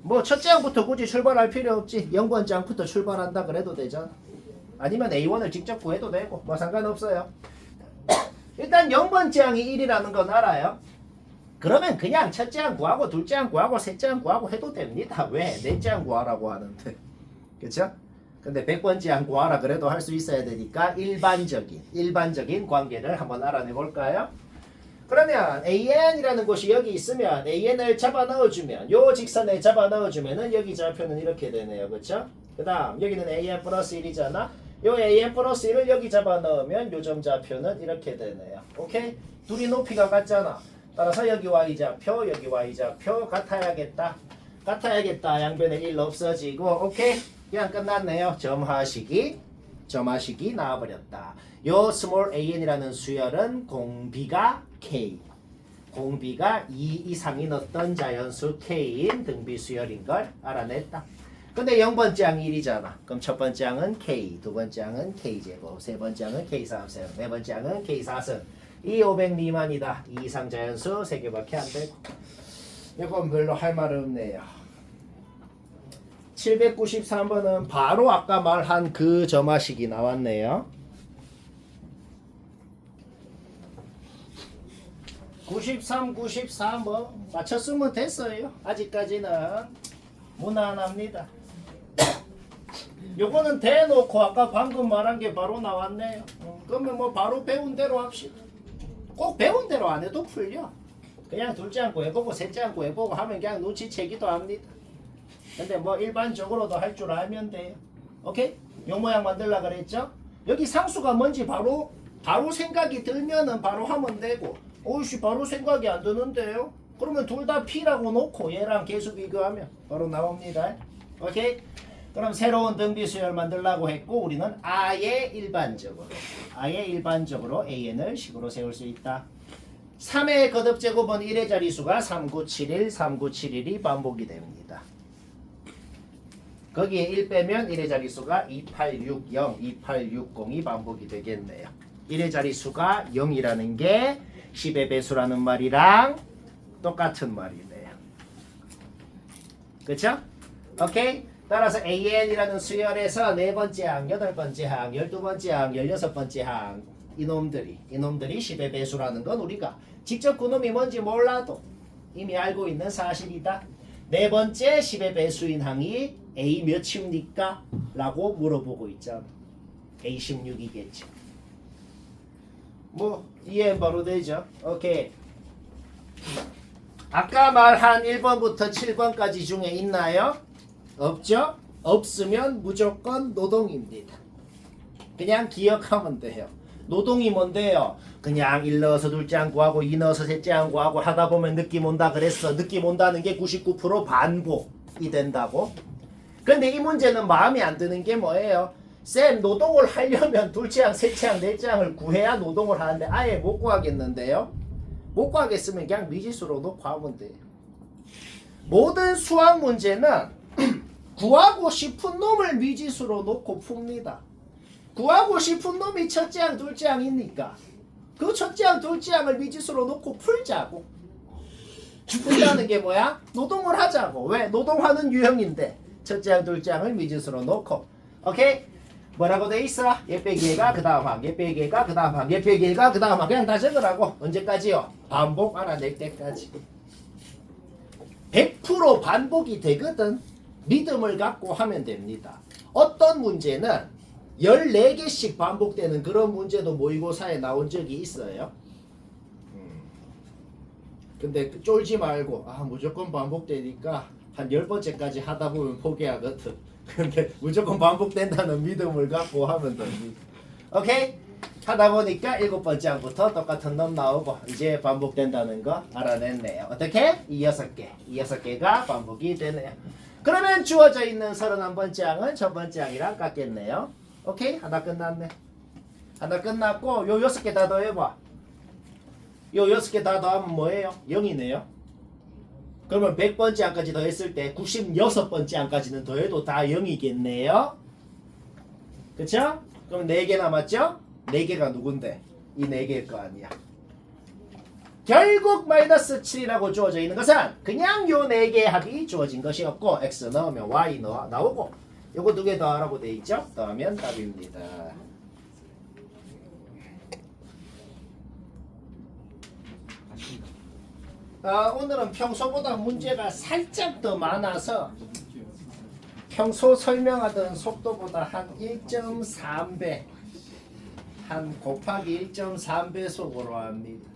뭐 첫째 항부터 굳이 출발할 필요 없지. 0번째 항부터 출발한다 그래도 되잖아. 아니면 A1을 직접 구해도 되고 뭐 상관없어요. 일단 0번째 항이 1이라는 건 알아요. 그러면 그냥 첫째 항 구하고 둘째 항 구하고 셋째 항 구하고 해도 됩니다. 왜? 넷째 항 구하라고 하는데. 그쵸? 근데 100번째 항 구하라 그래도 할 수 있어야 되니까 일반적인 관계를 한번 알아내 볼까요? 그러면 AN이라는 곳이 여기 있으면 AN을 잡아 넣어주면 요 직선에 잡아 넣어주면은 여기 좌표는 이렇게 되네요. 그쵸? 그 다음 여기는 AN 플러스 1이잖아. 요 AN 플러스 1을 여기 잡아 넣으면 요 점 좌표는 이렇게 되네요. 오케이? 둘이 높이가 같잖아. 따라서 여기 Y좌표 여기 Y좌표 같아야겠다. 양변에 1 없어지고 오케이? 그냥 끝났네요. 점화식이 나와버렸다. 요 스몰 AN이라는 수열은 공비가 K, 공비가 2 이상이 넣었던 자연수 K인 등비수열인 걸 알아냈다. 근데 0번째 항이 1이잖아. 그럼 첫 번째 항은 K, 두 번째 항은 K제곱, 세 번째 항은 K3승, 네 번째 항은 K4승. 이 500 미만이다. 이 이상 자연수 3개밖에 안 되고. 이건 별로 할 말 없네요. 793번은 바로 아까 말한 그 점화식이 나왔네요. 93, 94 뭐 맞췄으면 됐어요. 아직까지는 무난합니다. 요거는 대놓고 아까 방금 말한 게 바로 나왔네요. 그러면 뭐 바로 배운 대로 합시다. 꼭 배운 대로 안 해도 풀려. 그냥 둘째 항구 해보고 셋째 항구 해보고 하면 그냥 눈치채기도 합니다. 근데 뭐 일반적으로도 할 줄 알면 돼요. 오케이? 요 모양 만들라 그랬죠? 여기 상수가 뭔지 바로 생각이 들면은 바로 하면 되고, 오이씨 바로 생각이 안 드는데요? 그러면 둘 다 P라고 놓고 얘랑 계수 비교하면 바로 나옵니다. 오케이? 그럼 새로운 등비수열 만들라고 했고 우리는 아예 일반적으로 AN을 식으로 세울 수 있다. 3의 거듭제곱은 1의 자리수가 3971, 3971이 반복이 됩니다. 거기에 1 빼면 1의 자리수가 2860, 2860이 반복이 되겠네요. 1의 자리수가 0이라는 게 10의 배수라는 말이랑 똑같은 말이네요. 그쵸? 오케이? 따라서 AN이라는 수열에서 4번째 항, 8번째 항, 12번째 항, 16번째 항 이놈들이 10의 배수라는 건 우리가 직접 그놈이 뭔지 몰라도 이미 알고 있는 사실이다. 4번째 10의 배수인 항이 A 몇입니까? 라고 물어보고 있잖아. A16이겠지. 뭐 이해 바로 되죠. 오케이. 아까 말한 1번부터 7번까지 중에 있나요? 없죠? 없으면 무조건 노동입니다. 그냥 기억하면 돼요. 노동이 뭔데요? 그냥 1 넣어서 둘째 항 구하고 2 넣어서 셋째 항 구하고 하다 보면 느낌 온다 그랬어. 느낌 온다는 게 99% 반복이 된다고. 근데 이 문제는 마음에 안 드는 게 뭐예요? 쌤, 노동을 하려면 둘째 항, 셋째 항, 넷째 항을 구해야 노동을 하는데 아예 못 구하겠는데요? 못 구하겠으면 그냥 미지수로 놓고 하면 돼요. 모든 수학 문제는 구하고 싶은 놈을 미지수로 놓고 풉니다. 구하고 싶은 놈이 첫째 항, 둘째 항이니까 그 첫째 항, 둘째 항을 미지수로 놓고 풀자고. 풀자는 게 뭐야? 노동을 하자고. 왜? 노동하는 유형인데 첫째 항, 둘째 항을 미지수로 놓고. 오케이? 뭐라고 돼 있어? 얘 빼기 얘가 그 다음 항, 얘 빼기 얘가 그 다음 항, 얘 빼기 얘가 그 다음 항. 그냥 다 적으라고. 언제까지요? 반복 알아낼 때까지. 100% 반복이 되거든. 믿음을 갖고 하면 됩니다. 어떤 문제는 14개씩 반복되는 그런 문제도 모의고사에 나온 적이 있어요. 근데 쫄지 말고 무조건 반복되니까 한 10번째까지 하다 보면 포기하거든. 근데 무조건 반복된다는 믿음을 갖고 하면 됩니다. 오케이? 하다 보니까 7번째 항부터 똑같은 놈 나오고 이제 반복된다는 거 알아냈네요. 어떻게? 이 6개가 반복이 되네요. 그러면 주어져 있는 31번째 항은 첫 번째 항이랑 같겠네요. 오케이? 하나 끝났네. 하나 끝났고 요 6개 다 더해봐. 요 6개 다 더하면 뭐예요? 0이네요. 그러면 100번째 항까지 더했을 때 96번째 항까지는 더해도 다 0이겠네요. 그쵸? 그럼 4개 남았죠? 4개가 누군데? 이 4개일 거 아니야. 결국 마이너스 7이라고 주어져 있는 것은 그냥 요 4개의 합이 주어진 것이었고 x 넣으면 y 나오고 요거 2개 더하라고 돼 있죠? 더하면 답입니다. 오늘은 평소보다 문제가 살짝 더 많아서 평소 설명하던 속도보다 한 1.3배 한 곱하기 1.3배속으로 합니다.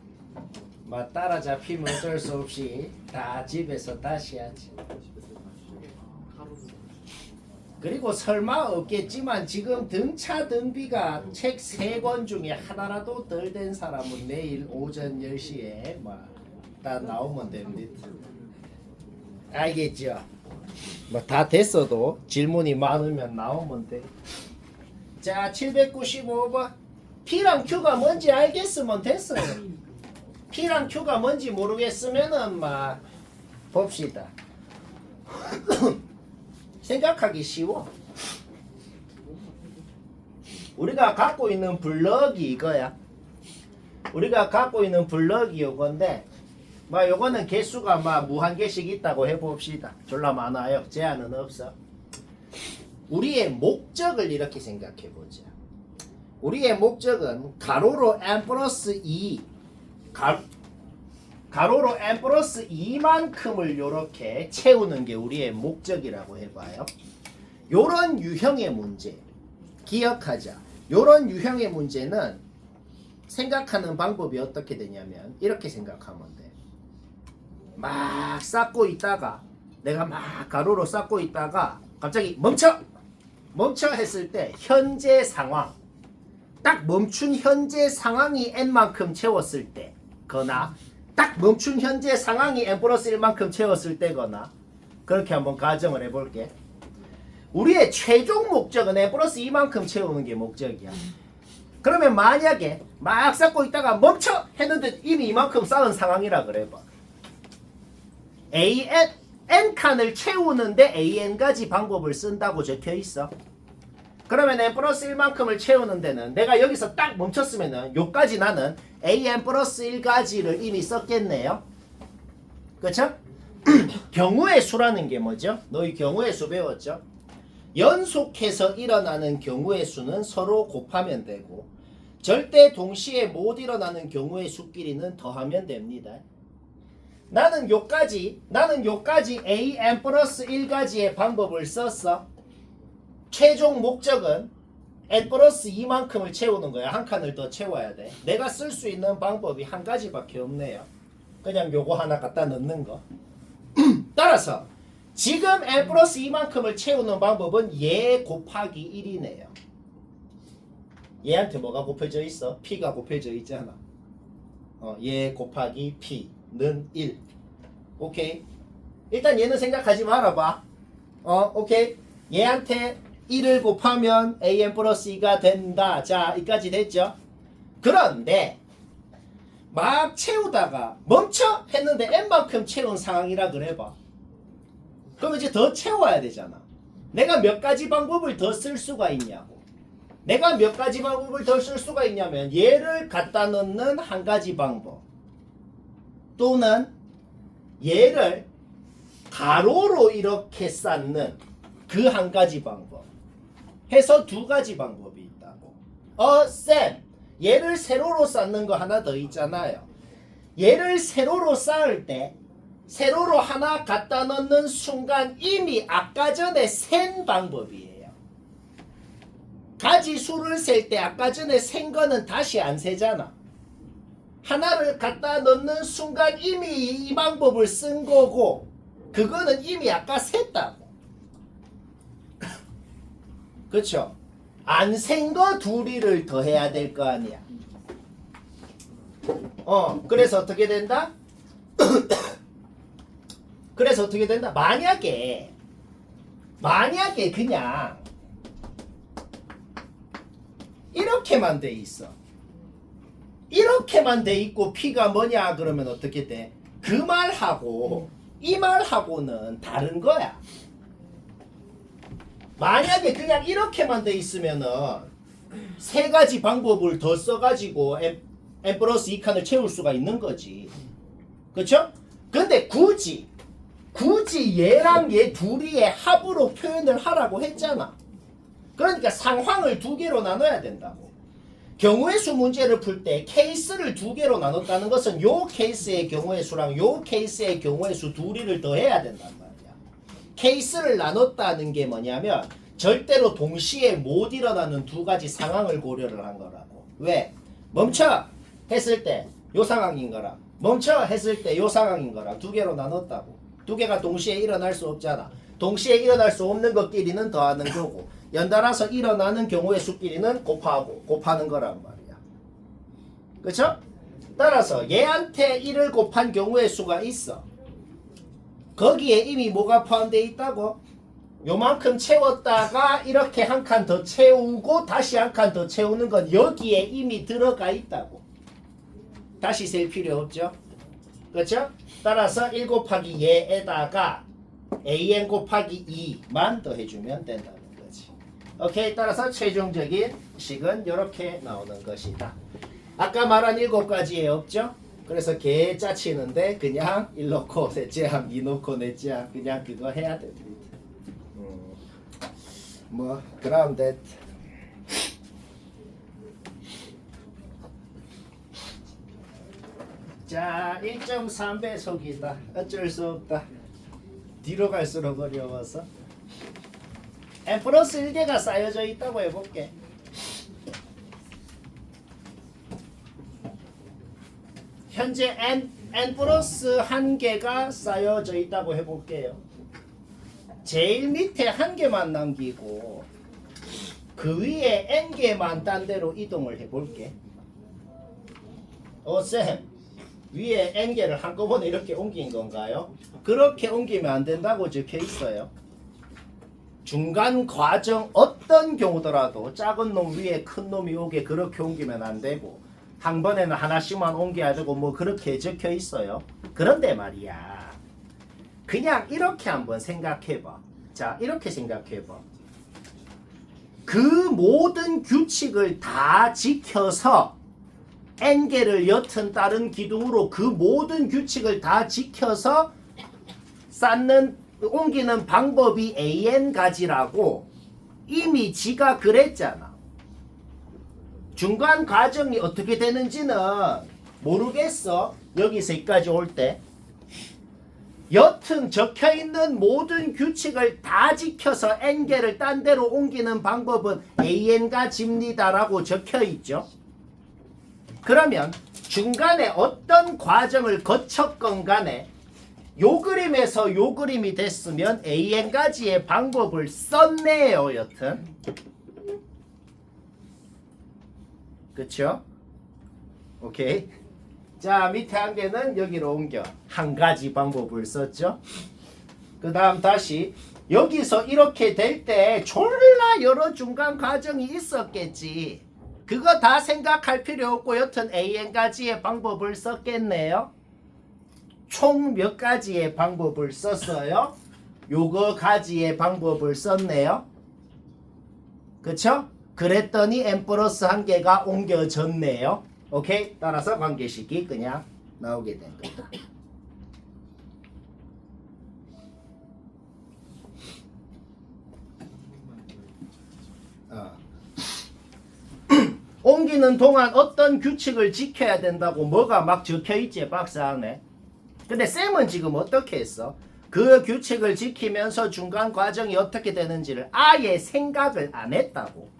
따라잡히면 어쩔 수 없이 다 집에서 다시 하지. 그리고 설마 없겠지만 지금 등차 등비가 책 3권 중에 하나라도 덜 된 사람은 내일 오전 10시에 다 나오면 됩니다. 알겠죠? 다 됐어도 질문이 많으면 나오면 돼. 자, 795번. P랑 Q가 뭔지 알겠으면 됐어요. P랑 Q가 뭔지 모르겠으면은 봅시다. 생각하기 쉬워. 우리가 갖고 있는 블럭이 이거야. 우리가 갖고 있는 블럭이 요건데 뭐 요거는 개수가 막 무한 개씩 있다고 해봅시다. 졸라 많아요. 제한은 없어. 우리의 목적을 이렇게 생각해 보자. 우리의 목적은 가로로 n 플러스 2 가로로 n 플러스 2만큼을 요렇게 채우는 게 우리의 목적이라고 해봐요. 요런 유형의 문제 기억하자. 요런 유형의 문제는 생각하는 방법이 어떻게 되냐면 이렇게 생각하면 돼. 막 쌓고 있다가 내가 막 가로로 쌓고 있다가 갑자기 멈춰 했을 때 현재 상황 딱 멈춘 현재 상황이 n만큼 채웠을 때 거나 딱 멈춘 현재 상황이 n 플러스 1만큼 채웠을 때거나 그렇게 한번 가정을 해볼게. 우리의 최종 목적은 n 플러스 2만큼 채우는 게 목적이야. 그러면 만약에 막 쌓고 있다가 멈춰 했는데 이미 이만큼 쌓은 상황이라 그래봐. n칸을 채우는데 an가지 방법을 쓴다고 적혀있어. 그러면 n 플러스 1만큼을 채우는 데는 내가 여기서 딱 멈췄으면은 요까지 나는 an 플러스 1가지를 이미 썼겠네요. 그쵸? 경우의 수라는 게 뭐죠? 너희 경우의 수 배웠죠? 연속해서 일어나는 경우의 수는 서로 곱하면 되고 절대 동시에 못 일어나는 경우의 수끼리는 더하면 됩니다. 나는 요까지 an 플러스 1가지의 방법을 썼어. 최종 목적은 n 플러스 2만큼을 채우는 거야. 한 칸을 더 채워야 돼. 내가 쓸 수 있는 방법이 한 가지밖에 없네요. 그냥 요거 하나 갖다 넣는 거. 따라서 지금 n 플러스 2만큼을 채우는 방법은 얘 곱하기 1이네요. 얘한테 뭐가 곱해져 있어? p가 곱해져 있잖아. 얘 곱하기 p는 1. 오케이. 일단 얘는 생각하지 말아봐. 오케이. 얘한테 1을 곱하면 an 플러스 2가 된다. 자, 여기까지 됐죠? 그런데 막 채우다가 멈춰 했는데 n만큼 채운 상황이라 그래봐. 그럼 이제 더 채워야 되잖아. 내가 몇 가지 방법을 더 쓸 수가 있냐고. 내가 몇 가지 방법을 더 쓸 수가 있냐면 얘를 갖다 넣는 한 가지 방법 또는 얘를 가로로 이렇게 쌓는 그 한 가지 방법 해서 두 가지 방법이 있다고. 쌤, 얘를 세로로 쌓는 거 하나 더 있잖아요. 얘를 세로로 쌓을 때 세로로 하나 갖다 넣는 순간 이미 아까 전에 센 방법이에요. 가지수를 셀 때 아까 전에 센 거는 다시 안 세잖아. 하나를 갖다 넣는 순간 이미 이 방법을 쓴 거고 그거는 이미 아까 셌다고. 그쵸? 안 센 거 둘이를 더해야 될 거 아니야. 그래서 어떻게 된다? 그래서 어떻게 된다? 만약에 그냥 이렇게만 돼 있어. 이렇게만 돼 있고 P가 뭐냐 그러면 어떻게 돼? 그 말하고 이 말하고는 다른 거야. 만약에 그냥 이렇게만 돼 있으면은 세 가지 방법을 더 써가지고 n 플러스 2칸을 채울 수가 있는 거지. 그쵸? 근데 굳이 얘랑 얘 둘이의 합으로 표현을 하라고 했잖아. 그러니까 상황을 두 개로 나눠야 된다고. 경우의 수 문제를 풀 때 케이스를 두 개로 나눴다는 것은 요 케이스의 경우의 수랑 요 케이스의 경우의 수 둘이를 더해야 된단 말이야. 케이스를 나눴다는 게 뭐냐면 절대로 동시에 못 일어나는 두 가지 상황을 고려를 한 거라고. 왜? 멈춰 했을 때 요 상황인 거랑 멈춰 했을 때 요 상황인 거랑 두 개로 나눴다고. 두 개가 동시에 일어날 수 없잖아. 동시에 일어날 수 없는 것끼리는 더하는 거고 연달아서 일어나는 경우의 수끼리는 곱하는 거란 말이야. 그쵸? 따라서 얘한테 1을 곱한 경우의 수가 있어. 거기에 이미 뭐가 포함되어 있다고? 요만큼 채웠다가 이렇게 한 칸 더 채우고 다시 한 칸 더 채우는 건 여기에 이미 들어가 있다고. 다시 셀 필요 없죠? 그렇죠? 따라서 1 곱하기 얘에다가 an 곱하기 2만 더해주면 된다는 거지. 오케이. 따라서 최종적인 식은 이렇게 나오는 것이다. 아까 말한 7가지에 없죠? 그래서 개 짜치는데 그냥 1 놓고 넷째 함, 2 놓고 넷째 함 그냥 그거 해야 됩니다. 뭐 grounded. 자, 1.3배속이다. 어쩔 수 없다. 뒤로 갈수록 어려워서. n 플러스 1개가 쌓여져 있다고 해볼게. 현재 n 플러스 1개가 쌓여져 있다고 해볼게요. 제일 밑에 1개만 남기고 그 위에 n개만 딴 데로 이동을 해볼게. 쌤, 위에 n개를 한꺼번에 이렇게 옮긴 건가요? 그렇게 옮기면 안 된다고 적혀 있어요. 중간 과정 어떤 경우더라도 작은 놈 위에 큰 놈이 오게 그렇게 옮기면 안 되고 한 번에는 하나씩만 옮겨야 되고 뭐 그렇게 적혀 있어요. 그런데 말이야, 그냥 이렇게 한번 생각해봐. 자, 이렇게 생각해봐. 그 모든 규칙을 다 지켜서 n개를 옅은 다른 기둥으로 그 모든 규칙을 다 지켜서 쌓는 옮기는 방법이 an가지라고 이미 지가 그랬잖아. 중간 과정이 어떻게 되는지는 모르겠어. 여기서 여기까지 올 때 여튼 적혀있는 모든 규칙을 다 지켜서 n개를 딴 데로 옮기는 방법은 an가집니다 라고 적혀있죠. 그러면 중간에 어떤 과정을 거쳤건 간에 요 그림에서 요 그림이 됐으면 an가지의 방법을 썼네요. 여튼 그쵸? 오케이. 자, 밑에 한 개는 여기로 옮겨 한 가지 방법을 썼죠. 그 다음 다시 여기서 이렇게 될 때 졸라 여러 중간 과정이 있었겠지. 그거 다 생각할 필요 없고 여튼 an가지의 방법을 썼겠네요. 총 몇 가지의 방법을 썼어요? 요거 가지의 방법을 썼네요. 그쵸? 그랬더니 n 플러스 1개가 옮겨졌네요. 오케이? 따라서 관계식이 그냥 나오게 된 거다. 옮기는 동안 어떤 규칙을 지켜야 된다고 뭐가 막 적혀있지 박스 안에. 근데 쌤은 지금 어떻게 했어? 그 규칙을 지키면서 중간 과정이 어떻게 되는지를 아예 생각을 안 했다고.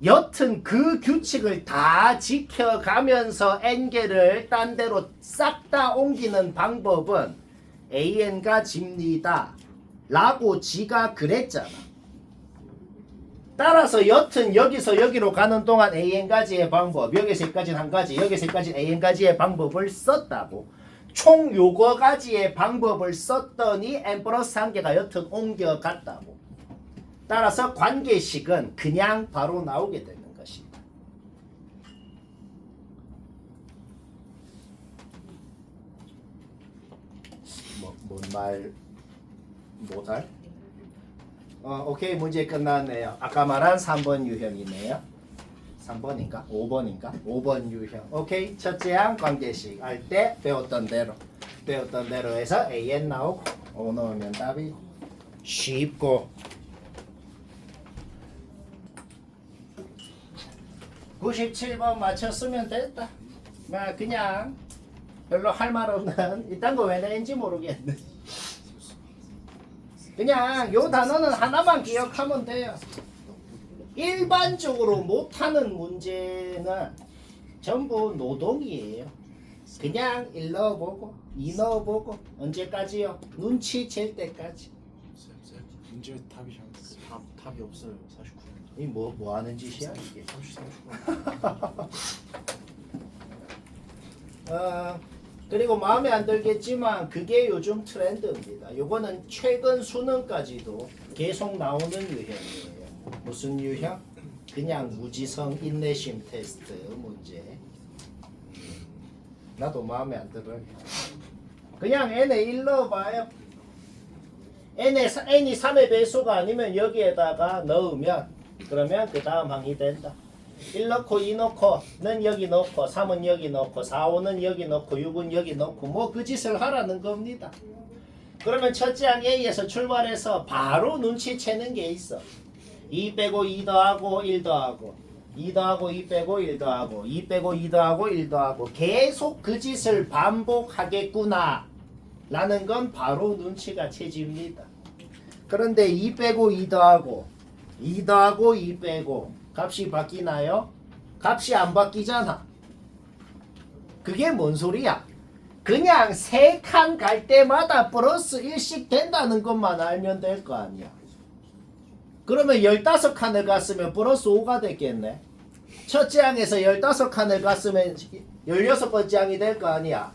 여튼 그 규칙을 다 지켜가면서 n개를 딴 데로 싹 다 옮기는 방법은 an가 집니다 라고 지가 그랬잖아. 따라서 여튼 여기서 여기로 가는 동안 an가지의 방법, 여기서 여기까지는 한 가지, 여기서 여기까지는 an가지의 방법을 썼다고. 총 요거 가지의 방법을 썼더니 n 플러스 1개가 여튼 옮겨갔다고. 따라서 관계식은 그냥 바로 나오게 되는 것이다. 뭔 말 못할? 오케이. 문제 끝났네요. 아까 말한 3번 유형이네요. 3번인가? 5번인가? 5번 유형. 오케이. 첫째 항 관계식 할 때 배웠던 대로 해서 an 나오고 o 넣으면 답이 쉽고 97번 맞췄으면 됐다. 그냥 별로 할 말 없는 이딴 거 왜 낸지 모르겠네. 그냥 요 단어는 하나만 기억하면 돼요. 일반적으로 못하는 문제는 전부 노동이에요. 그냥 1 넣어보고 2 넣어보고 언제까지요? 눈치 챌 때까지. 문제 답이 답이 없어요. 49. 이 뭐 하는 짓이야 이게? 39. 그리고 마음에 안 들겠지만 그게 요즘 트렌드입니다. 요거는 최근 수능까지도 계속 나오는 유형이에요. 무슨 유형? 그냥 무지성 인내심 테스트 문제. 나도 마음에 안 들어요. 그냥 n에 1 넣어봐요. n이 3의 배수가 아니면 여기에다가 넣으면 그러면 그 다음 항이 된다. 1 넣고 2 넣고는 여기 넣고 3은 여기 넣고 4, 5는 여기 넣고 6은 여기 넣고 뭐 그 짓을 하라는 겁니다. 그러면 첫째 항 A에서 출발해서 바로 눈치채는 게 있어. 2 빼고 2 더하고 1 더하고 2 더하고 2 빼고 1 더하고 2 빼고 2 더하고 1 더하고 계속 그 짓을 반복하겠구나 라는 건 바로 눈치가 채집니다. 그런데 2 빼고 2 더하고 2 더하고 2 빼고 값이 바뀌나요? 값이 안 바뀌잖아. 그게 뭔 소리야? 그냥 3칸 갈 때마다 플러스 1씩 된다는 것만 알면 될 거 아니야. 그러면 15칸을 갔으면 플러스 5가 됐겠네. 첫째 항에서 15칸을 갔으면 16번째 항이 될 거 아니야.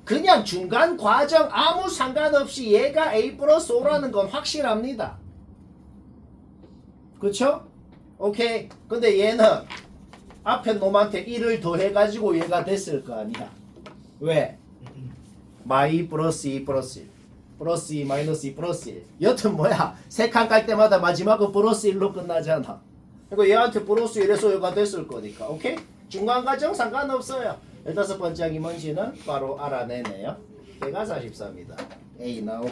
그냥 중간 과정 아무 상관없이 얘가 A 플러스 5라는 건 확실합니다. 그쵸? 오케이. 근데 얘는 앞에 놈한테 1을 더해가지고 얘가 됐을 거 아니야. 왜? 마이 플러스 2 플러스 1 플러스 2 마이너스 2 플러스 1 여튼 뭐야 3칸 갈 때마다 마지막은 플러스 1로 끝나잖아. 그러니까 얘한테 플러스 1에서 얘가 됐을 거니까. 오케이? 중간 과정 상관없어요. 15번째 항이 뭔지는 바로 알아내네요. 걔가 44입니다. A 나오고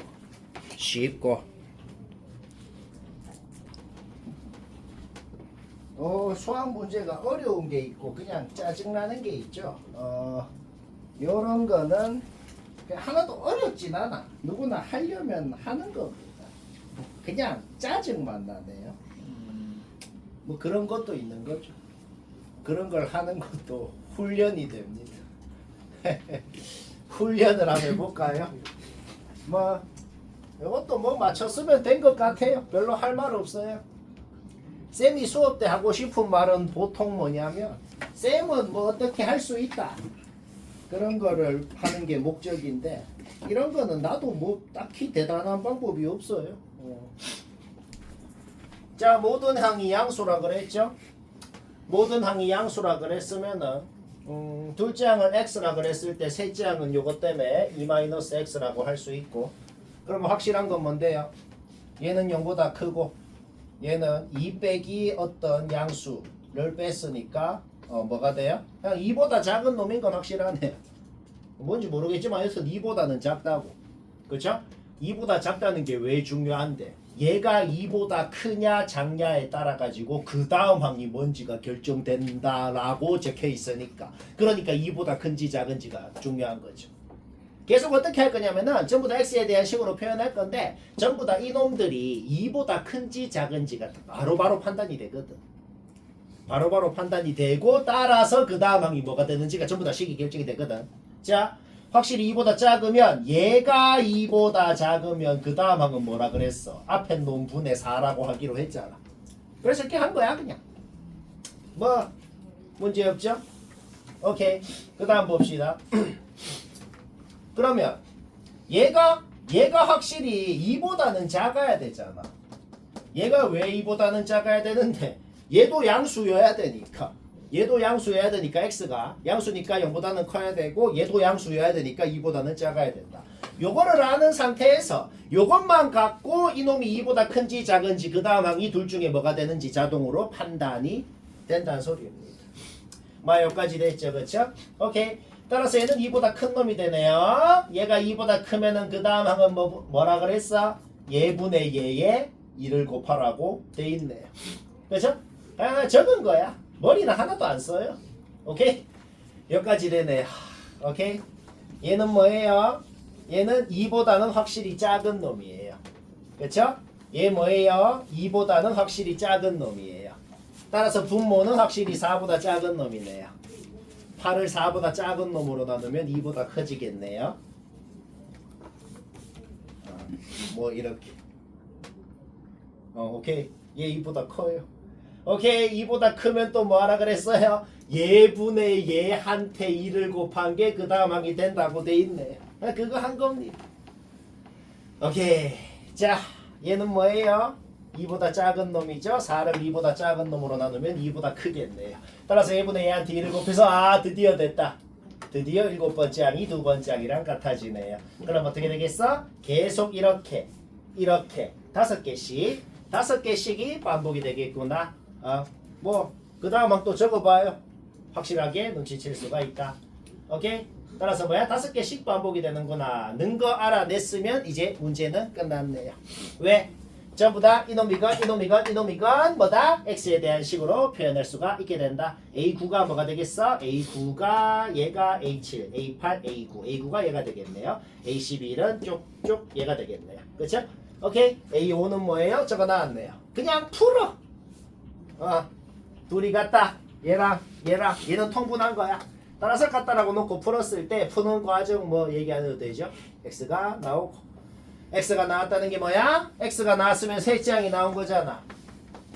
쉽고 수학 문제가 어려운 게 있고 그냥 짜증나는 게 있죠. 요런 거는 하나도 어렵진 않아. 누구나 하려면 하는 겁니다. 그냥 짜증만 나네요. 뭐 그런 것도 있는 거죠. 그런 걸 하는 것도 훈련이 됩니다. 훈련을 한번 해볼까요? 뭐 이것도 뭐 맞췄으면 된 것 같아요. 별로 할 말 없어요. 쌤이 수업 때 하고 싶은 말은 보통 뭐냐면 쌤은 뭐 어떻게 할 수 있다. 그런 거를 하는 게 목적인데 이런 거는 나도 뭐 딱히 대단한 방법이 없어요. 자, 모든 항이 양수라 그랬죠? 모든 항이 양수라 그랬으면은 둘째 항을 x라 그랬을 때 셋째 항은 요것 때문에 2-x라고 할 수 있고 그러면 확실한 건 뭔데요? 얘는 0보다 크고 얘는 2 빼기 어떤 양수를 뺐으니까 뭐가 돼요? 그냥 2보다 작은 놈인 건 확실하네요. 뭔지 모르겠지만 여기서 2보다는 작다고. 그쵸? 2보다 작다는 게 왜 중요한데 얘가 2보다 크냐 작냐에 따라 가지고 그 다음 항이 뭔지가 결정된다라고 적혀 있으니까 그러니까 2보다 큰지 작은지가 중요한 거죠. 계속 어떻게 할 거냐면은 전부 다 x에 대한 식으로 표현할 건데 전부 다 이놈들이 2보다 큰지 작은지가 바로바로 판단이 되거든. 바로바로 판단이 되고 따라서 그 다음 항이 뭐가 되는지가 전부 다 식이 결정이 되거든. 자, 확실히 2보다 작으면 얘가 2보다 작으면 그 다음 항은 뭐라 그랬어? 앞에 놈 분의 4라고 하기로 했잖아. 그래서 이렇게 한 거야 그냥. 뭐 문제 없죠? 오케이. 그 다음 봅시다. 그러면 얘가 확실히 2보다는 작아야 되잖아. 얘가 왜 2보다는 작아야 되는데 얘도 양수여야 되니까. 얘도 양수여야 되니까 x가 양수니까 0보다는 커야 되고 얘도 양수여야 되니까 2보다는 작아야 된다. 요거를 아는 상태에서 요것만 갖고 이놈이 2보다 큰지 작은지 그 다음 항이 둘 중에 뭐가 되는지 자동으로 판단이 된다는 소리입니다. 여기까지 됐죠, 그렇죠? 오케이. 따라서 얘는 2보다 큰 놈이 되네요. 얘가 2보다 크면은 그 다음 항은 뭐라 그랬어? 얘분의 얘에 2를 곱하라고 돼 있네요. 그렇죠? 적은 거야. 머리는 하나도 안 써요. 오케이? 여기까지 되네. 오케이? 얘는 뭐예요? 얘는 2보다는 확실히 작은 놈이에요. 그쵸? 얘 뭐예요? 2보다는 확실히 작은 놈이에요. 따라서 분모는 확실히 4보다 작은 놈이네요. 8을 4보다 작은 놈으로 나누면 2보다 커지겠네요. 뭐 이렇게. 오케이. 얘 2보다 커요. 오케이. 2보다 크면 또 뭐하라 그랬어요? 얘분의 얘한테 2를 곱한 게 그 다음 항이 된다고 돼 있네. 그거 한 겁니다. 오케이. 자, 얘는 뭐예요? 2보다 작은 놈이죠. 4를 2보다 작은 놈으로 나누면 2보다 크겠네요. 따라서 얘분의 얘한테 1을 곱해서 드디어 됐다. 드디어 7번째 항이 2번째 항이랑 같아지네요. 그럼 어떻게 되겠어? 계속 이렇게 이렇게 5개씩이 반복이 되겠구나. 뭐 그 다음은 또 적어봐요. 확실하게 눈치챌 수가 있다. 오케이? 따라서 뭐야? 5개씩 반복이 되는구나. 는 거 알아냈으면 이제 문제는 끝났네요. 왜? 전부 다 이놈이건 뭐다? x에 대한 식으로 표현할 수가 있게 된다. A9가 뭐가 되겠어? A9가 얘가 A7, A8, A9. A9가 얘가 되겠네요. A11은 쪽쪽 얘가 되겠네요. 그렇죠? 오케이? A5는 뭐예요? 저거 나왔네요. 그냥 풀어. 둘이 같다. 얘랑 얘는 통분한 거야. 따라서 같다라고 놓고 풀었을 때 푸는 과정 뭐 얘기 안 해도 되죠? x가 나오고 x가 나왔다는 게 뭐야? x가 나왔으면 셋째 항이 나온 거잖아.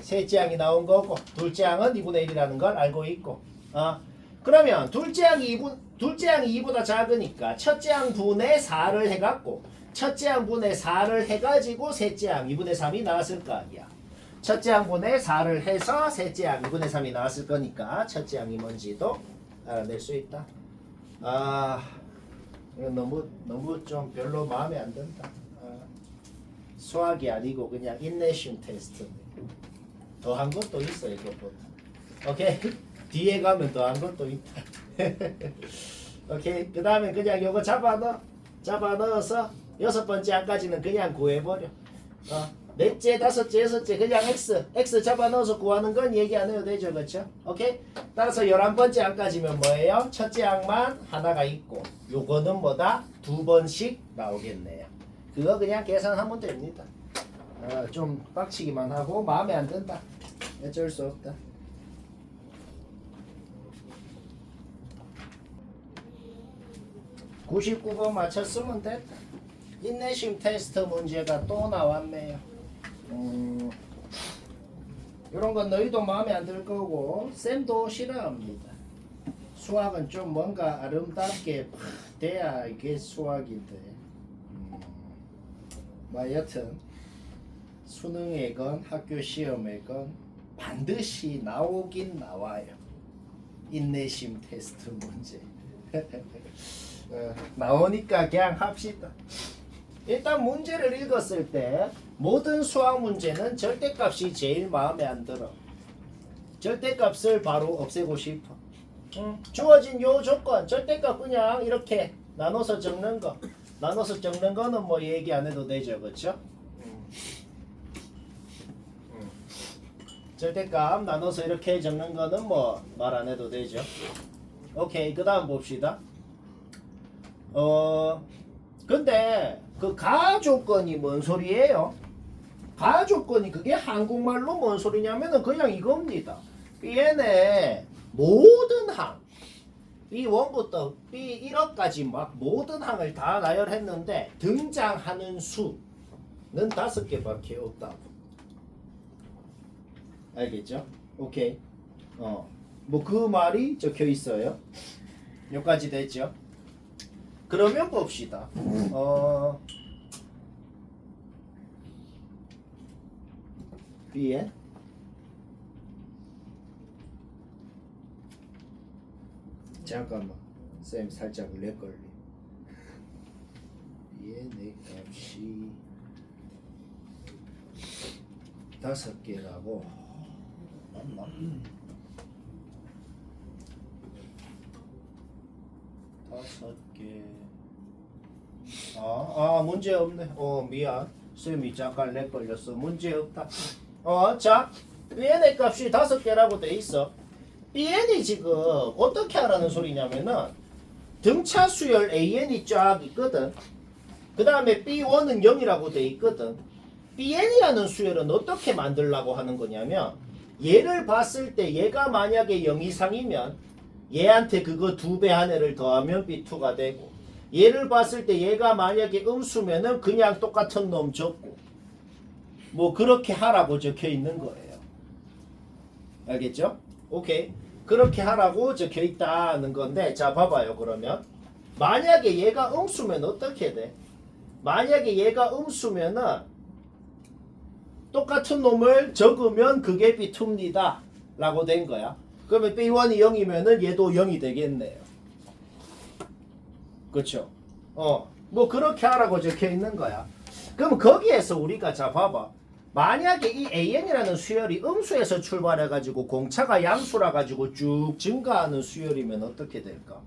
셋째 항이 나온 거고 둘째 항은 2분의 1이라는 걸 알고 있고 그러면 둘째 항이 2보다 작으니까 첫째 항 분의 4를 해갖고 첫째 항 분의 4를 해가지고 셋째 항 2분의 3이 나왔을 거 아니야. 첫째 항분의 4를 해서 셋째 항 2분의 3이 나왔을 거니까 첫째 항이 뭔지도 알아낼 수 있다. 이건 너무 좀 별로 마음에 안 든다. 수학이 아니고 그냥 인내심 테스트네. 더한 것도 있어 이것보다. 오케이? 뒤에 가면 더한 것도 있다. 오케이? 그 다음에 그냥 요거 잡아 넣어서 6번째 항까지는 그냥 구해버려. 넷째, 다섯째, 여섯째 그냥 x 잡아 넣어서 구하는 건 얘기 안 해도 되죠. 그렇죠? 오케이? 따라서 11번째 항까지면 뭐예요? 첫째 항만 하나가 있고 요거는 뭐다? 2번씩 나오겠네요. 그거 그냥 계산하면 됩니다. 좀 빡치기만 하고 마음에 안 든다. 어쩔 수 없다. (99번) 맞췄으면 됐다. 인내심 테스트 문제가 또 나왔네요. 이런 건 너희도 마음에 안 들 거고 쌤도 싫어합니다. 수학은 좀 뭔가 아름답게 돼야 이게 수학인데 뭐 여튼 수능에건 학교 시험에건 반드시 나오긴 나와요. 인내심 테스트 문제. 나오니까 그냥 합시다. 일단 문제를 읽었을 때 모든 수학 문제는 절대값이 제일 마음에 안 들어. 절대값을 바로 없애고 싶어. 주어진 요 조건 절대값 그냥 이렇게 나눠서 적는 거. 나눠서 적는 거는 뭐 얘기 안 해도 되죠. 그렇죠? 절대값 나눠서 이렇게 적는 거는 뭐 말 안 해도 되죠. 오케이. 그 다음 봅시다. 근데 그 가조건이 뭔 소리예요? 가조건이 그게 한국말로 뭔 소리냐면은 그냥 이겁니다. Bn의 모든 항 B1부터 B1호까지 막 모든 항을 다 나열했는데 등장하는 수는 5개밖에 없다고. 알겠죠? 오케이. 뭐 그 말이 적혀 있어요. 여기까지 됐죠? 그러면 봅시다. B에 잠깐만 쌤 살짝 렉걸리. B의 내 값이 5개라고 맞나? 다섯 개. 문제 없네. 미안. 쌤이 잠깐 렉 걸렸어. 문제 없다. 자, Bn의 값이 5개라고 돼 있어. Bn이 지금 어떻게 하라는 소리냐면은 등차 수열 AN이 쫙 있거든. 그 다음에 B1은 0이라고 돼 있거든. Bn이라는 수열은 어떻게 만들라고 하는 거냐면 얘를 봤을 때 얘가 만약에 0 이상이면 얘한테 그거 2배 한 애를 더하면 B2가 되고 얘를 봤을 때 얘가 만약에 음수면은 그냥 똑같은 놈 적고 뭐 그렇게 하라고 적혀 있는 거예요. 알겠죠? 오케이. 그렇게 하라고 적혀 있다는 건데 자 봐봐요. 그러면 만약에 얘가 음수면 어떻게 돼? 만약에 얘가 음수면은 똑같은 놈을 적으면 그게 B2입니다 라고 된 거야. 그러면 B1이 0이면은 얘도 0이 되겠네요. 그쵸? 뭐 그렇게 하라고 적혀 있는 거야. 그럼 거기에서 우리가 자 봐봐. 만약에 이 AN이라는 수열이 음수에서 출발해가지고 공차가 양수라 가지고 쭉 증가하는 수열이면 어떻게 될까?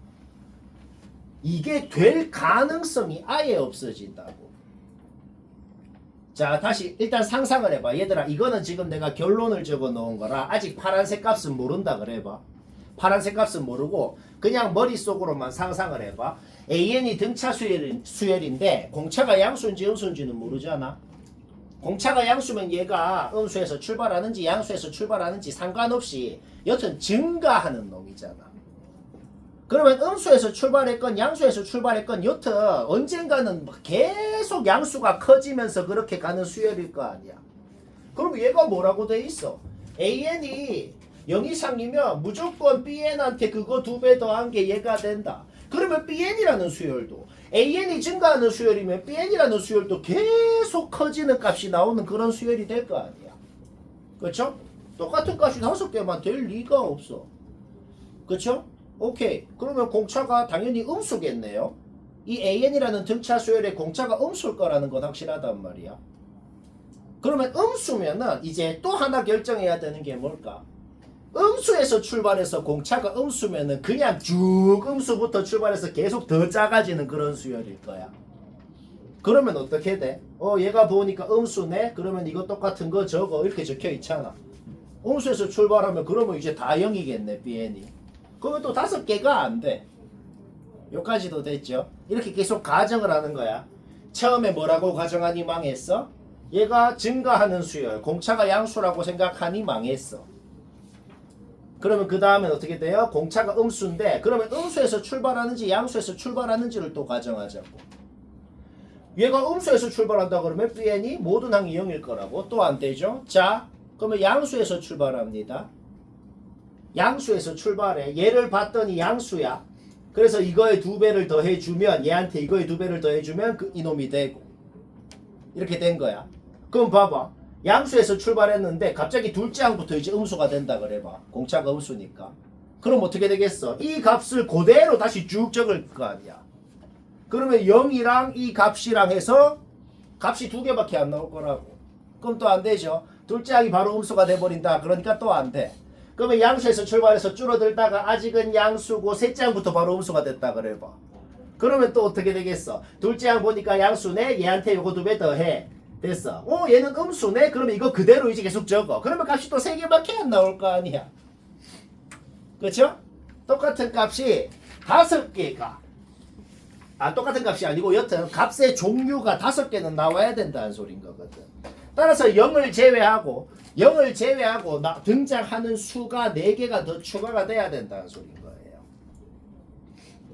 이게 될 가능성이 아예 없어진다고. 자 다시 일단 상상을 해봐. 얘들아 이거는 지금 내가 결론을 적어 놓은 거라 아직 파란색 값은 모른다 그래봐. 파란색 값은 모르고 그냥 머릿속으로만 상상을 해봐. AN이 등차 수열인데 공차가 양수인지 음수인지는 모르잖아. 공차가 양수면 얘가 음수에서 출발하는지 양수에서 출발하는지 상관없이 여튼 증가하는 놈이잖아. 그러면 음수에서 출발했건 양수에서 출발했건 여튼 언젠가는 계속 양수가 커지면서 그렇게 가는 수열일 거 아니야. 그럼 얘가 뭐라고 돼 있어? AN이 0 이상이면 무조건 BN한테 그거 2배 더한 게 얘가 된다. 그러면 BN이라는 수열도 AN이 증가하는 수열이면 BN이라는 수열도 계속 커지는 값이 나오는 그런 수열이 될 거 아니야. 그렇죠? 똑같은 값이 5개만 될 리가 없어. 그렇죠? 오케이. 그러면 공차가 당연히 음수겠네요. 이 AN이라는 등차 수열의 공차가 음수일 거라는 건 확실하단 말이야. 그러면 음수면은 이제 또 하나 결정해야 되는 게 뭘까? 음수에서 출발해서 공차가 음수면은 그냥 쭉 음수부터 출발해서 계속 더 작아지는 그런 수열일 거야. 그러면 어떻게 돼? 얘가 보니까 음수네? 그러면 이거 똑같은 거 저거 이렇게 적혀 있잖아. 음수에서 출발하면 그러면 이제 다 0이겠네, BN이. 그러면 또 5개가 안 돼. 여기까지도 됐죠? 이렇게 계속 가정을 하는 거야. 처음에 뭐라고 가정하니 망했어? 얘가 증가하는 수열, 공차가 양수라고 생각하니 망했어. 그러면 그 다음엔 어떻게 돼요? 공차가 음수인데 그러면 음수에서 출발하는지 양수에서 출발하는지를 또 가정하자고. 얘가 음수에서 출발한다 그러면 BN이 모든 항이 0일 거라고. 또 안 되죠? 자 그러면 양수에서 출발합니다. 양수에서 출발해. 얘를 봤더니 양수야. 그래서 이거에 2배를 더해주면 얘한테 이거에 2배를 더해주면 이놈이 되고 이렇게 된 거야. 그럼 봐봐. 양수에서 출발했는데 갑자기 둘째 항부터 이제 음수가 된다 그래봐. 공차가 음수니까. 그럼 어떻게 되겠어? 이 값을 그대로 다시 쭉 적을 거 아니야. 그러면 0이랑 이 값이랑 해서 값이 2개밖에 안 나올 거라고. 그럼 또 안 되죠. 둘째 항이 바로 음수가 돼버린다. 그러니까 또 안 돼. 그러면 양수에서 출발해서 줄어들다가 아직은 양수고 셋째 항부터 바로 음수가 됐다 그래봐. 그러면 또 어떻게 되겠어? 둘째 항 보니까 양수네. 얘한테 요거 2배 더해. 됐어. 얘는 음수네? 그러면 이거 그대로 이제 계속 적어. 그러면 값이 또 3개밖에 안 나올 거 아니야. 그렇죠? 똑같은 값이 5개가 똑같은 값이 아니고 여튼 값의 종류가 5개는 나와야 된다는 소린 거거든. 따라서 0을 제외하고 등장하는 수가 4개가 더 추가가 돼야 된다는 소린 거예요.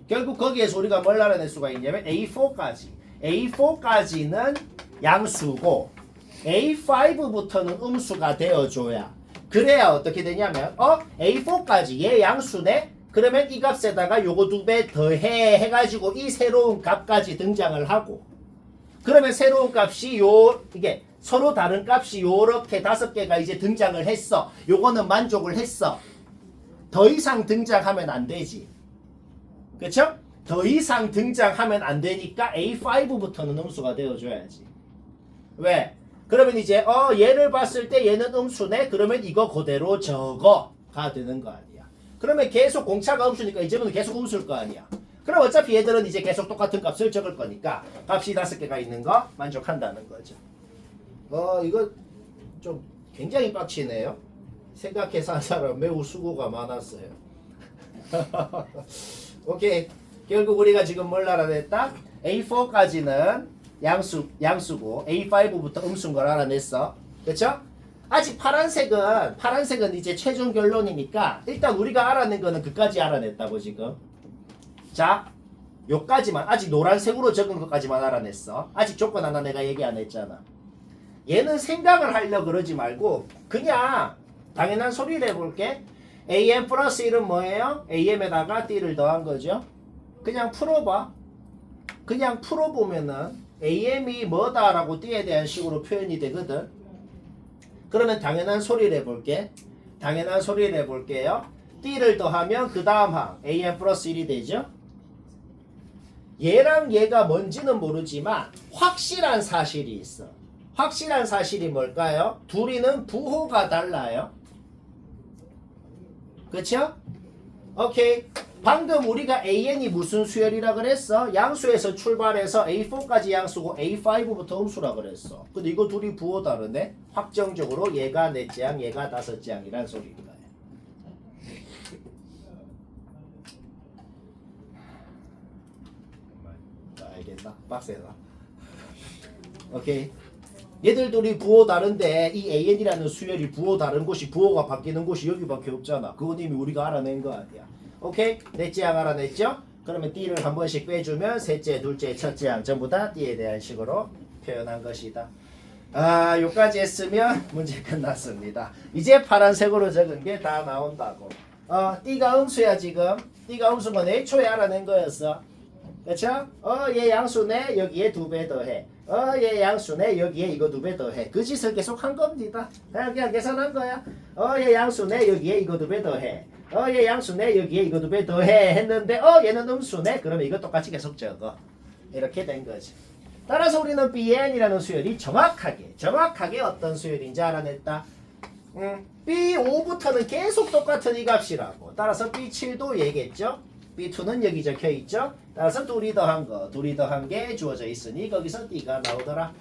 결국 거기에서 우리가 뭘 알아낼 수가 있냐면 A4까지는 양수고 A5부터는 음수가 되어줘야 그래야 어떻게 되냐면 A4까지 얘 양수네? 그러면 이 값에다가 요거 2배 더해 해가지고 이 새로운 값까지 등장을 하고 그러면 새로운 값이 이게 서로 다른 값이 요렇게 5개가 이제 등장을 했어. 요거는 만족을 했어. 더 이상 등장하면 안 되지. 그쵸? 더 이상 등장하면 안 되니까 A5부터는 음수가 되어줘야지. 왜? 그러면 이제 얘를 봤을 때 얘는 음수네? 그러면 이거 그대로 적어가 되는 거 아니야. 그러면 계속 공차가 음수니까 이제는 계속 음수일 거 아니야. 그럼 어차피 얘들은 이제 계속 똑같은 값을 적을 거니까 값이 5개가 있는 거 만족한다는 거죠. 이거 좀 굉장히 빡치네요. 생각해서 한 사람 매우 수고가 많았어요. 오케이. 결국 우리가 지금 뭘 알아냈다? A4까지는 양수고 A5부터 음수인 걸 알아냈어. 그렇죠? 아직 파란색은 이제 최종 결론이니까 일단 우리가 알아낸 거는 그까지 알아냈다고 지금. 자, 요까지만 아직 노란색으로 적은 것까지만 알아냈어. 아직 조건 하나 내가 얘기 안 했잖아. 얘는 생각을 하려고 그러지 말고 그냥 당연한 소리를 해볼게. AM 플러스 1은 뭐예요? AM에다가 D를 더한 거죠. 그냥 풀어봐. 그냥 풀어보면은 AM이 뭐다라고 D에 대한 식으로 표현이 되거든. 그러면 당연한 소리를 해볼게. 당연한 소리를 해볼게요. D를 더하면 그 다음 항 AM 플러스 1이 되죠. 얘랑 얘가 뭔지는 모르지만 확실한 사실이 있어. 확실한 사실이 뭘까요? 둘이는 부호가 달라요. 그쵸? 오케이. 방금 우리가 AN이 무슨 수열이라 그랬어? 양수에서 출발해서 A4까지 양수고 A5부터 음수라 그랬어. 근데 이거 둘이 부호 다르네? 확정적으로 얘가 4장, 얘가 5장이란 소리인 거야. 알겠나? 빡세다. 오케이. 얘들 둘이 부호 다른데 이 AN이라는 수열이 부호 다른 곳이 부호가 바뀌는 곳이 여기밖에 없잖아. 그건 이미 우리가 알아낸 거 아니야. 오케이? 넷째 항 알아냈죠? 그러면 D를 한 번씩 빼주면 셋째, 둘째, 첫째 항 전부 다 D에 대한 식으로 표현한 것이다. 아, 요까지 했으면 문제 끝났습니다. 이제 파란색으로 적은 게 다 나온다고. D가 음수야 지금. D가 음수인 건 애초에 알아낸 거였어. 그쵸? 얘 양수네 여기에 2배 더해. 얘 양수네 여기에 이거 2배 더해. 그 짓을 계속 한 겁니다. 그냥 계산한 거야. 얘 양수네 여기에 이거 2배 더해. 얘 양수네 여기에 이거 2배 더해 했는데 얘는 음수네. 그러면 이거 똑같이 계속 적어. 이렇게 된 거지. 따라서 우리는 BN이라는 수열이 정확하게 어떤 수열인지 알아냈다. B5부터는 계속 똑같은 이 값이라고. 따라서 B7도 얘겠죠. B2는 여기 적혀 있죠. 따라서 둘이 더한 게 주어져 있으니 거기서 D가 나오더라.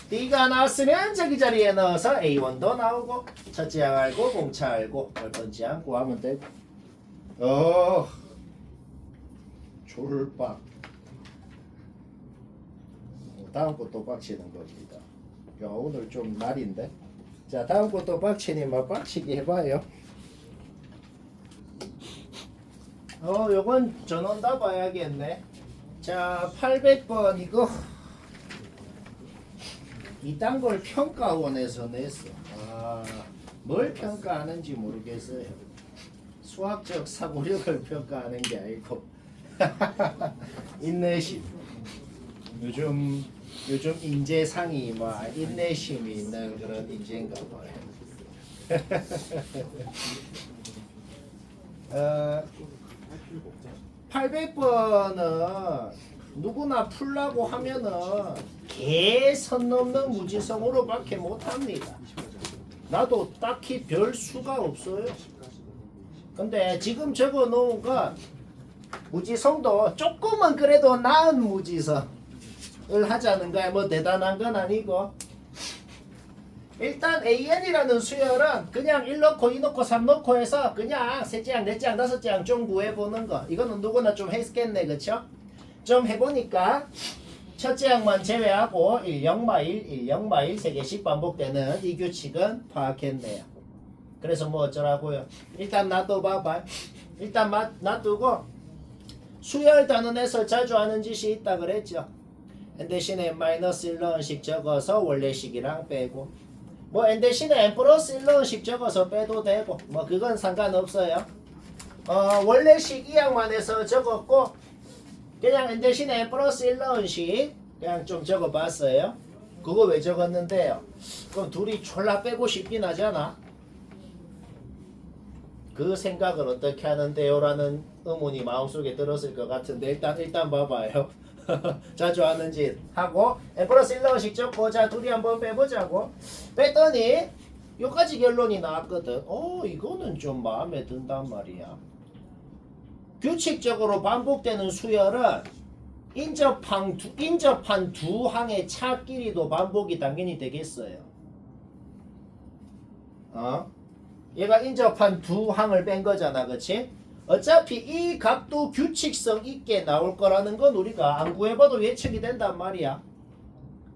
D가 나왔으면 저기 자리에 넣어서 A1도 나오고 첫째 항 알고 공차 알고 열 번째 항 구하면 되고. 졸박. 다음 것도 빡치는 겁니다. 야, 오늘 좀 날인데. 자, 다음 것도 빡치니만 빡치게 해봐요. 요건 전원 다 봐야겠네. 자, 800번 이거 이딴 걸 평가원에서 냈어. 뭘 평가하는지 모르겠어요. 수학적 사고력을 평가하는 게 아니고 인내심. 요즘 인재상이 막 인내심이 있는 그런 인재인가 봐요. 800번은 누구나 풀라고 하면은 개선 넘는 무지성으로밖에 못합니다. 나도 딱히 별 수가 없어요. 근데 지금 적어 놓은 건 무지성도 조금은 그래도 나은 무지성을 하자는 거야. 뭐 대단한 건 아니고. 일단 AN이라는 수열은 그냥 1 넣고 2 넣고 3 넣고 해서 그냥 셋째 항, 넷째 항, 다섯째 항 좀 구해보는 거. 이거는 누구나 좀 했겠네, 그쵸? 좀 해보니까 첫째 항만 제외하고 1, 0마일, 1, 0마일 3개씩 반복되는 이 규칙은 파악했네요. 그래서 뭐 어쩌라고요? 일단 놔둬봐봐. 일단 놔두고 수열 단원에서 자주 하는 짓이 있다 그랬죠. 대신에 N-1 넣은식 적어서 원래식이랑 빼고 뭐 N-대신에 N+1 넣은식 적어서 빼도 되고 뭐 그건 상관없어요. 원래식 2항만 해서 적었고 그냥 N-대신에 N+1 넣은식 그냥 좀 적어봤어요. 그거 왜 적었는데요? 그럼 둘이 졸라 빼고 싶긴 하잖아. 그 생각을 어떻게 하는데요? 라는 의문이 마음속에 들었을 것 같은데 일단 봐봐요. 자주 하는 짓 하고 N+1 넣은식 적고 자 둘이 한번 빼보자고 뺐더니 요까지 결론이 나왔거든. 이거는 좀 마음에 든단 말이야. 규칙적으로 반복되는 수열은 인접한 두 항의 차끼리도 반복이 당연히 되겠어요. 얘가 인접한 두 항을 뺀 거잖아, 그치? 어차피 이 값도 규칙성 있게 나올 거라는 건 우리가 안 구해봐도 예측이 된단 말이야.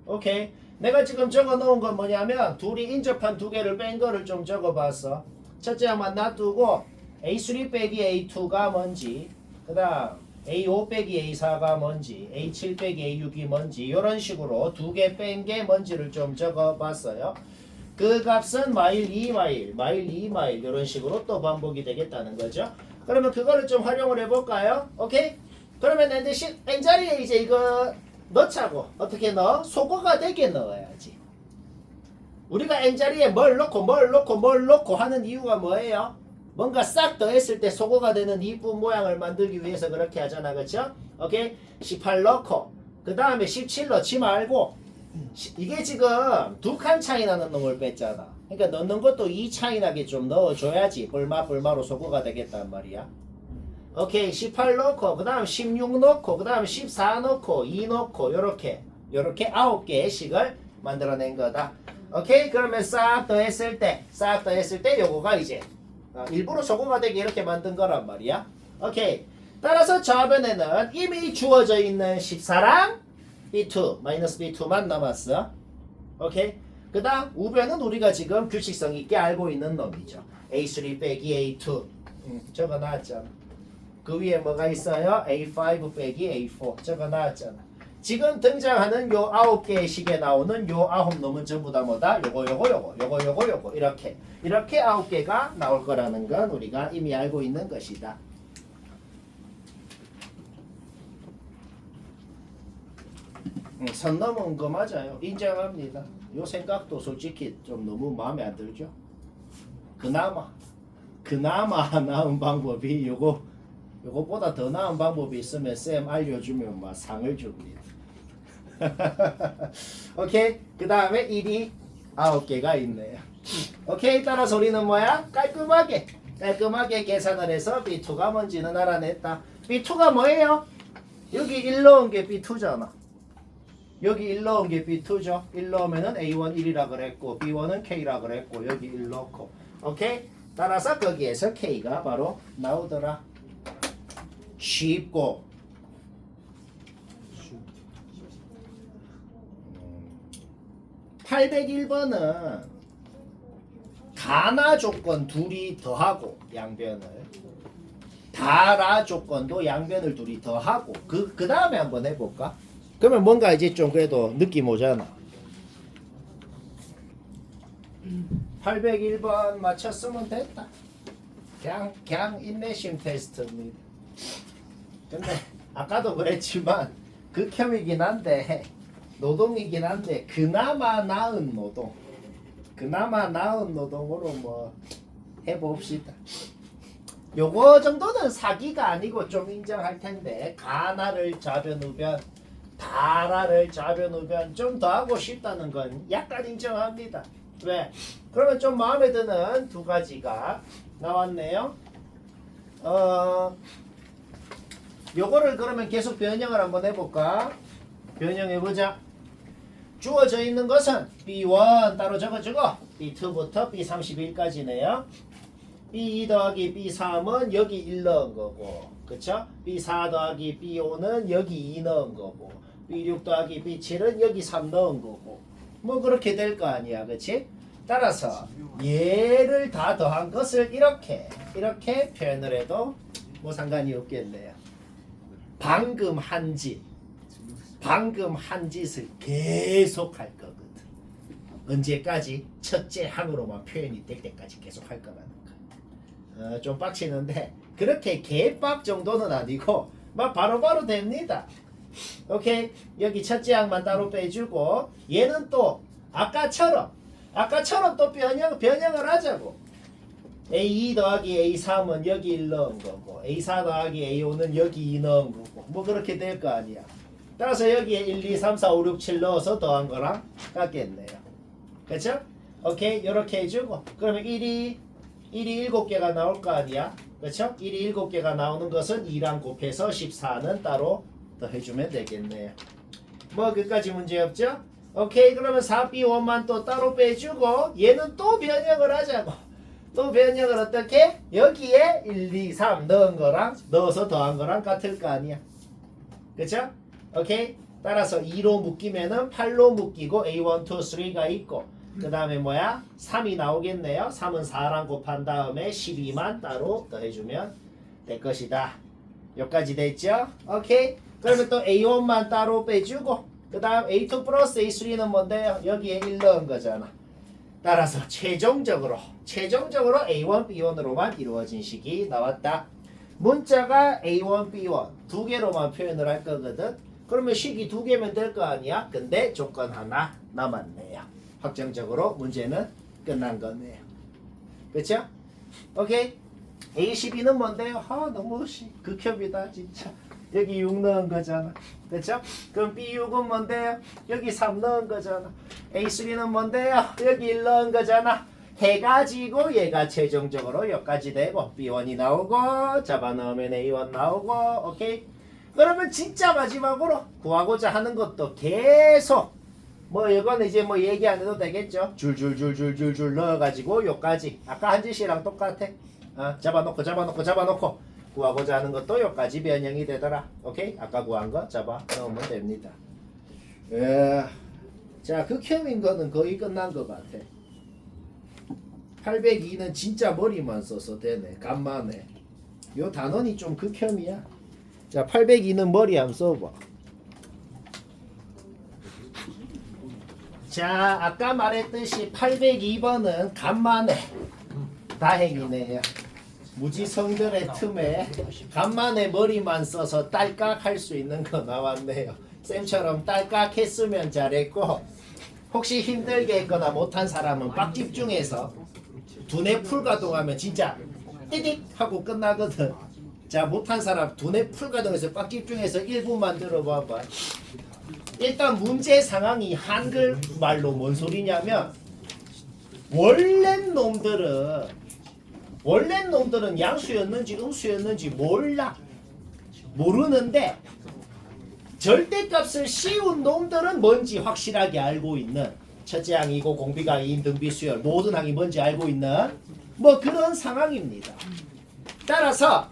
오케이. 내가 지금 적어 놓은 건 뭐냐면 둘이 인접한 두 개를 뺀 거를 좀 적어 봤어. 첫째 항만 놔두고 A3 빼기 A2가 뭔지, 그 다음 A5 빼기 A4가 뭔지, A7 빼기 A6이 뭔지 이런 식으로 두 개 뺀 게 뭔지를 좀 적어 봤어요. 그 값은 마일 2마일, 마일 2마일 이런 식으로 또 반복이 되겠다는 거죠. 그러면 그거를 좀 활용을 해볼까요? 오케이? 그러면 N자리에 이제 이거 넣자고. 어떻게 넣어? 소거가 되게 넣어야지. 우리가 N자리에 뭘 넣고 하는 이유가 뭐예요? 뭔가 싹 더했을 때 소거가 되는 이쁜 모양을 만들기 위해서 그렇게 하잖아. 그쵸? 오케이? 18 넣고 그 다음에 17 넣지 말고 이게 지금 두 칸 차이 나는 놈을 뺐잖아. 그러니까 넣는 것도 이 차이 나게 좀 넣어줘야지 뿔마로 소거가 되겠단 말이야. 오케이 18 넣고 그 다음 16 넣고 그 다음 14 넣고 2 넣고 요렇게 9개의 식을 만들어낸 거다. 오케이 그러면 싹 더했을 때 요거가 이제 일부러 소거가 되게 이렇게 만든 거란 말이야. 오케이 따라서 좌변에는 이미 주어져 있는 14랑 B2 마이너스 B2만 남았어. 오케이 그 다음 우변은 우리가 지금 규칙성 있게 알고 있는 놈이죠. A3 빼기 A2 저거 나왔잖아. 그 위에 뭐가 있어요? A5 빼기 A4 저거 나왔잖아. 지금 등장하는 요 9개의 식에 나오는 요 9놈은 전부 다 뭐다? 요거 이렇게 9개가 나올 거라는 건 우리가 이미 알고 있는 것이다. 선 넘은 거 맞아요. 인정합니다. 요 생각도 솔직히 좀 너무 마음에 안 들죠. 그나마 나은 방법이 요거보다 더 나은 방법이 있으면 쌤 알려주면 막 상을 줍니다. 오케이 그 다음에 1이 9개가 있네요. 오케이 따라서 우리는 뭐야? 깔끔하게 계산을 해서 B2가 뭔지는 알아냈다. B2가 뭐예요? 여기 1 넣은 게 B2잖아. 여기 1 넣은 게 B2죠. 1 넣으면은 A1 1이라 그랬고 B1은 K라 그랬고 여기 1 넣고 오케이 따라서 거기에서 K가 바로 나오더라. 쉽고 801번은 가나 조건 둘이 더하고 양변을 다라 조건도 양변을 둘이 더하고 그 다음에 한번 해볼까? 그러면 뭔가 이제 좀 그래도 느낌 오잖아. 801번 맞췄으면 됐다. 그냥 인내심 테스트입니다. 근데 아까도 그랬지만 극혐이긴 한데 노동이긴 한데 그나마 나은 노동으로 뭐 해봅시다. 요거 정도는 사기가 아니고 좀 인정할 텐데 가나를 좌변 우변 다라를 좌변 우변 좀 더 하고 싶다는 건 약간 인정합니다. 왜? 그러면 좀 마음에 드는 두 가지가 나왔네요. 요거를 그러면 계속 변형을 한번 해볼까? 변형해보자. 주어져 있는 것은 B1 따로 적어주고 B2부터 B31까지네요. B2 더하기 B3은 여기 1 넣은 거고 그쵸? B4 더하기 B5는 여기 2 넣은 거고 B6 더하기 B7은 여기 3 넣은 거고 뭐 그렇게 될 거 아니야 그치? 따라서 얘를 다 더한 것을 이렇게 표현을 해도 뭐 상관이 없겠네요. 방금 한 짓을 계속 할 거거든. 언제까지? 첫째 항으로만 표현이 될 때까지 계속 할 거라는 거. 좀 빡치는데 그렇게 개빡 정도는 아니고 막 바로바로 됩니다. 오케이 여기 첫째 항만 따로 빼주고 얘는 또 아까처럼 또 변형을 하자고. A2 더하기 A3은 여기 1 넣은 거고 A4 더하기 A5는 여기 2 넣은 거고 뭐 그렇게 될 거 아니야. 따라서 여기에 1, 2, 3, 4, 5, 6, 7 넣어서 더한 거랑 같겠네요. 그쵸? 오케이 이렇게 해주고 그러면 1이 7개가 나올 거 아니야. 그쵸? 1이 7개가 나오는 것은 2랑 곱해서 14는 따로 더해주면 되겠네요. 뭐 끝까지 문제 없죠? 오케이 그러면 4B1만 또 따로 빼주고 얘는 또 변형을 하자고. 또 변형을 어떻게? 여기에 1, 2, 3 넣은 거랑 넣어서 더한 거랑 같을 거 아니야. 그쵸? 오케이? 따라서 2로 묶이면은 8로 묶이고 A1, 2, 3가 있고 그 다음에 뭐야? 3이 나오겠네요. 3은 4랑 곱한 다음에 12만 따로 더해주면 될 것이다. 여기까지 됐죠? 오케이? 그러면 또 A1만 따로 빼주고 그 다음 A2 플러스 A3는 뭔데요? 여기에 1 넣은 거잖아. 따라서 최종적으로 A1, B1으로만 이루어진 식이 나왔다. 문자가 A1, B1 두 개로만 표현을 할 거거든. 그러면 식이 두 개면 될 거 아니야? 근데 조건 하나 남았네요. 확정적으로 문제는 끝난 거네요. 그쵸? 오케이? A12는 뭔데요? 너무 극혐이다 진짜. 여기 6 넣은 거잖아. 그렇죠? 그럼 B6은 뭔데요? 여기 3 넣은 거잖아. A3는 뭔데요? 여기 1 넣은 거잖아. 해가지고 얘가 최종적으로 여기까지 되고 B1이 나오고 잡아넣으면 A1 나오고 오케이? 그러면 진짜 마지막으로 구하고자 하는 것도 계속 뭐 이거는 이제 뭐 얘기 안 해도 되겠죠? 줄줄줄줄줄줄 넣어가지고 여기까지 아까 한 짓이랑 똑같아. 잡아놓고 구하고자 하는 것도 여기까지 변형이 되더라. 오케이? 아까 구한 거 잡아 넣으면 됩니다. 자, 극혐인 거는 거의 끝난 것 같아. 802는 진짜 머리만 써서 되네. 간만에. 요 단원이 좀 극혐이야. 자, 802는 머리 한번 써봐. 자, 아까 말했듯이 802번은 간만에 다행이네요. 무지성들의 틈에 간만에 머리만 써서 딸깍 할 수 있는 거 나왔네요. 쌤처럼 딸깍 했으면 잘했고 혹시 힘들게 했거나 못한 사람은 빡 집중해서 두뇌 풀가동하면 진짜 띠딕 하고 끝나거든. 자, 못한 사람 두뇌 풀가동해서 빡 집중해서 1분만 들어봐봐. 일단 문제 상황이 한글말로 뭔 소리냐면 원래 놈들은 양수였는지 음수였는지 몰라. 모르는데 절대값을 씌운 놈들은 뭔지 확실하게 알고 있는 첫째 항이고 공비가 2인 등비 수열 모든 항이 뭔지 알고 있는 뭐 그런 상황입니다. 따라서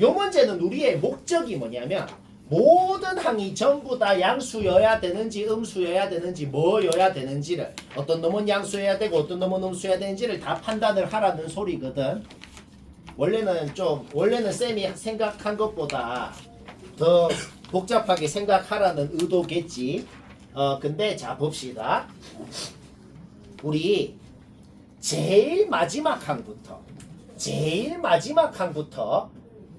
요 문제는 우리의 목적이 뭐냐면 모든 항이 전부 다 양수여야 되는지 음수여야 되는지 뭐여야 되는지를 어떤 놈은 양수여야 되고 어떤 놈은 음수여야 되는지를 다 판단을 하라는 소리거든. 원래는 쌤이 생각한 것보다 더 복잡하게 생각하라는 의도겠지. 근데 자 봅시다. 우리 제일 마지막 항부터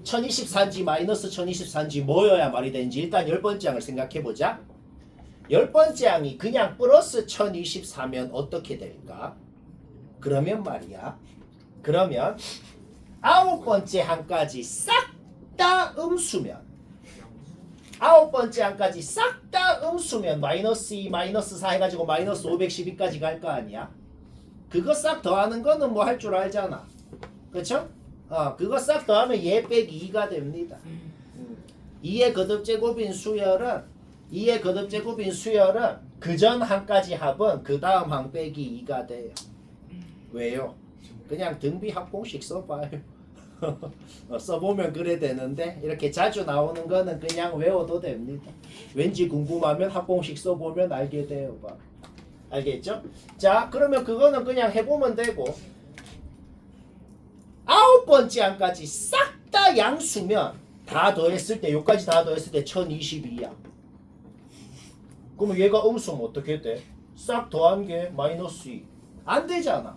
1024인지 마이너스 1024인지 뭐여야 말이 되는지 일단 10번째 항을 생각해보자. 10번째 항이 그냥 플러스 1024면 어떻게 될까? 그러면 말이야. 그러면 9번째 항까지 싹 다 음수면 9번째 항까지 싹 다 음수면 마이너스 2, 마이너스 4 해가지고 마이너스 512까지 갈 거 아니야? 그거 싹 더하는 거는 뭐 할 줄 알잖아. 그쵸? 그거 싹 더하면 얘 빼기 2가 됩니다. 2의 거듭제곱인 수열은 그 전 항까지 합은 그 다음 항 빼기 2가 돼요. 왜요? 그냥 등비 합공식 써봐요. 써보면 그래 되는데 이렇게 자주 나오는 거는 그냥 외워도 됩니다. 왠지 궁금하면 합공식 써보면 알게 돼요. 봐. 알겠죠? 자, 그러면 그거는 그냥 해보면 되고 9번째 항까지 싹 다 양수면 다 더했을 때 여기까지 다 더했을 때 1022야. 그러면 얘가 음수면 어떻게 돼? 싹 더한 게 마이너스 2. 안 되잖아.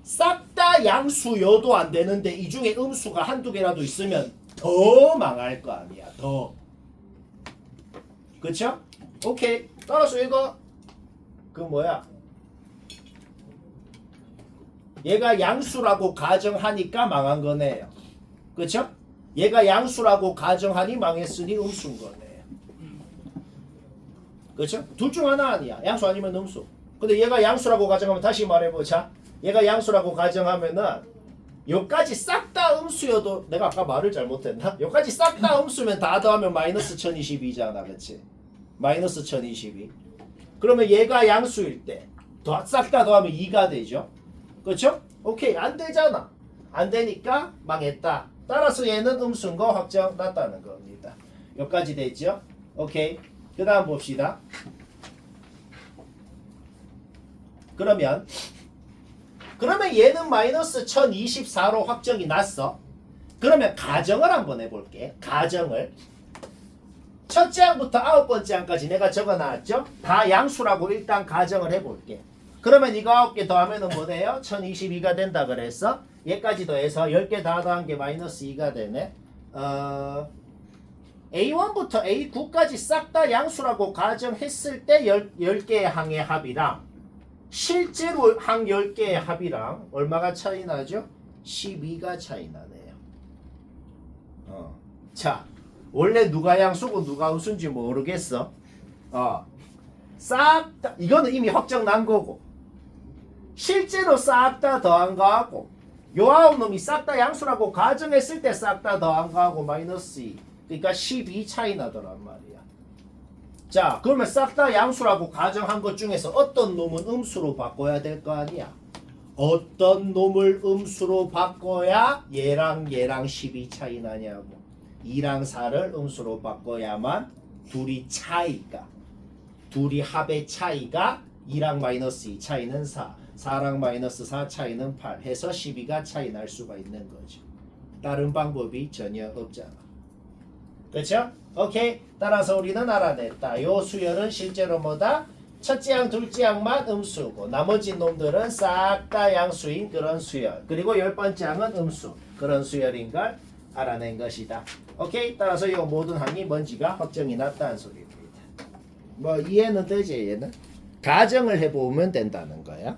싹 다 양수여도 안 되는데 이 중에 음수가 한두 개라도 있으면 더 망할 거 아니야. 더. 그쵸? 오케이. 따라서 이거 얘가 양수라고 가정하니까 망한 거네요. 그쵸? 얘가 양수라고 가정하니 망했으니 음수인 거네요. 그쵸? 둘 중 하나 아니야. 양수 아니면 음수. 근데 얘가 양수라고 가정하면 다시 말해보자. 얘가 양수라고 가정하면은 여기까지 싹 다 음수여도 내가 아까 말을 잘못했나? 여기까지 싹 다 음수면 다 더하면 마이너스 1022잖아. 그치? 마이너스 1022. 그러면 얘가 양수일 때 싹 다 더하면 2가 되죠. 그렇죠? 오케이. 안 되잖아. 안 되니까 망했다. 따라서 얘는 음수인 거 확정 났다는 겁니다. 여기까지 됐죠? 오케이. 그 다음 봅시다. 그러면 얘는 마이너스 1024로 확정이 났어. 그러면 가정을 한번 해볼게. 가정을. 첫째 항부터 9번째 항까지 내가 적어놨죠? 다 양수라고 일단 가정을 해볼게. 그러면 이거 9개 더하면 뭐 돼요? 1022가 된다 그랬어? 얘까지 더해서 10개 다 더한 게 마이너스 2가 되네. A1부터 A9까지 싹 다 양수라고 가정했을 때 10개의 항의 합이랑 실제로 항 10개의 합이랑 얼마가 차이 나죠? 12가 차이 나네요. 자, 원래 누가 양수고 누가 음수인지 모르겠어. 싹 다 이거는 이미 확정 난 거고, 실제로 싹 다 더한 거하고, 요 아홉 놈이 싹 다 양수라고 가정했을 때 싹 다 더한 거하고 마이너스 2. 그러니까 12 차이 나더란 말이야. 자, 그러면 싹 다 양수라고 가정한 것 중에서 어떤 놈은 음수로 바꿔야 될 거 아니야? 어떤 놈을 음수로 바꿔야 얘랑 얘랑 12 차이 나냐고. 2랑 4를 음수로 바꿔야만 둘이 차이가, 둘이 합의 차이가 2랑 마이너스 2 차이는 4, 4랑 마이너스 4 차이는 8 해서 12가 차이 날 수가 있는 거죠. 다른 방법이 전혀 없잖아. 그렇죠? 오케이. 따라서 우리는 알아냈다. 요 수열은 실제로 뭐다? 첫째 항, 둘째 항만 음수고 나머지 놈들은 싹 다 양수인 그런 수열. 그리고 열 번째 항은 음수. 그런 수열인 걸 알아낸 것이다. 오케이. 따라서 이 모든 항이 뭔지가 확정이 났다는 소리입니다. 뭐 이해는 되지 얘는? 가정을 해보면 된다는 거야.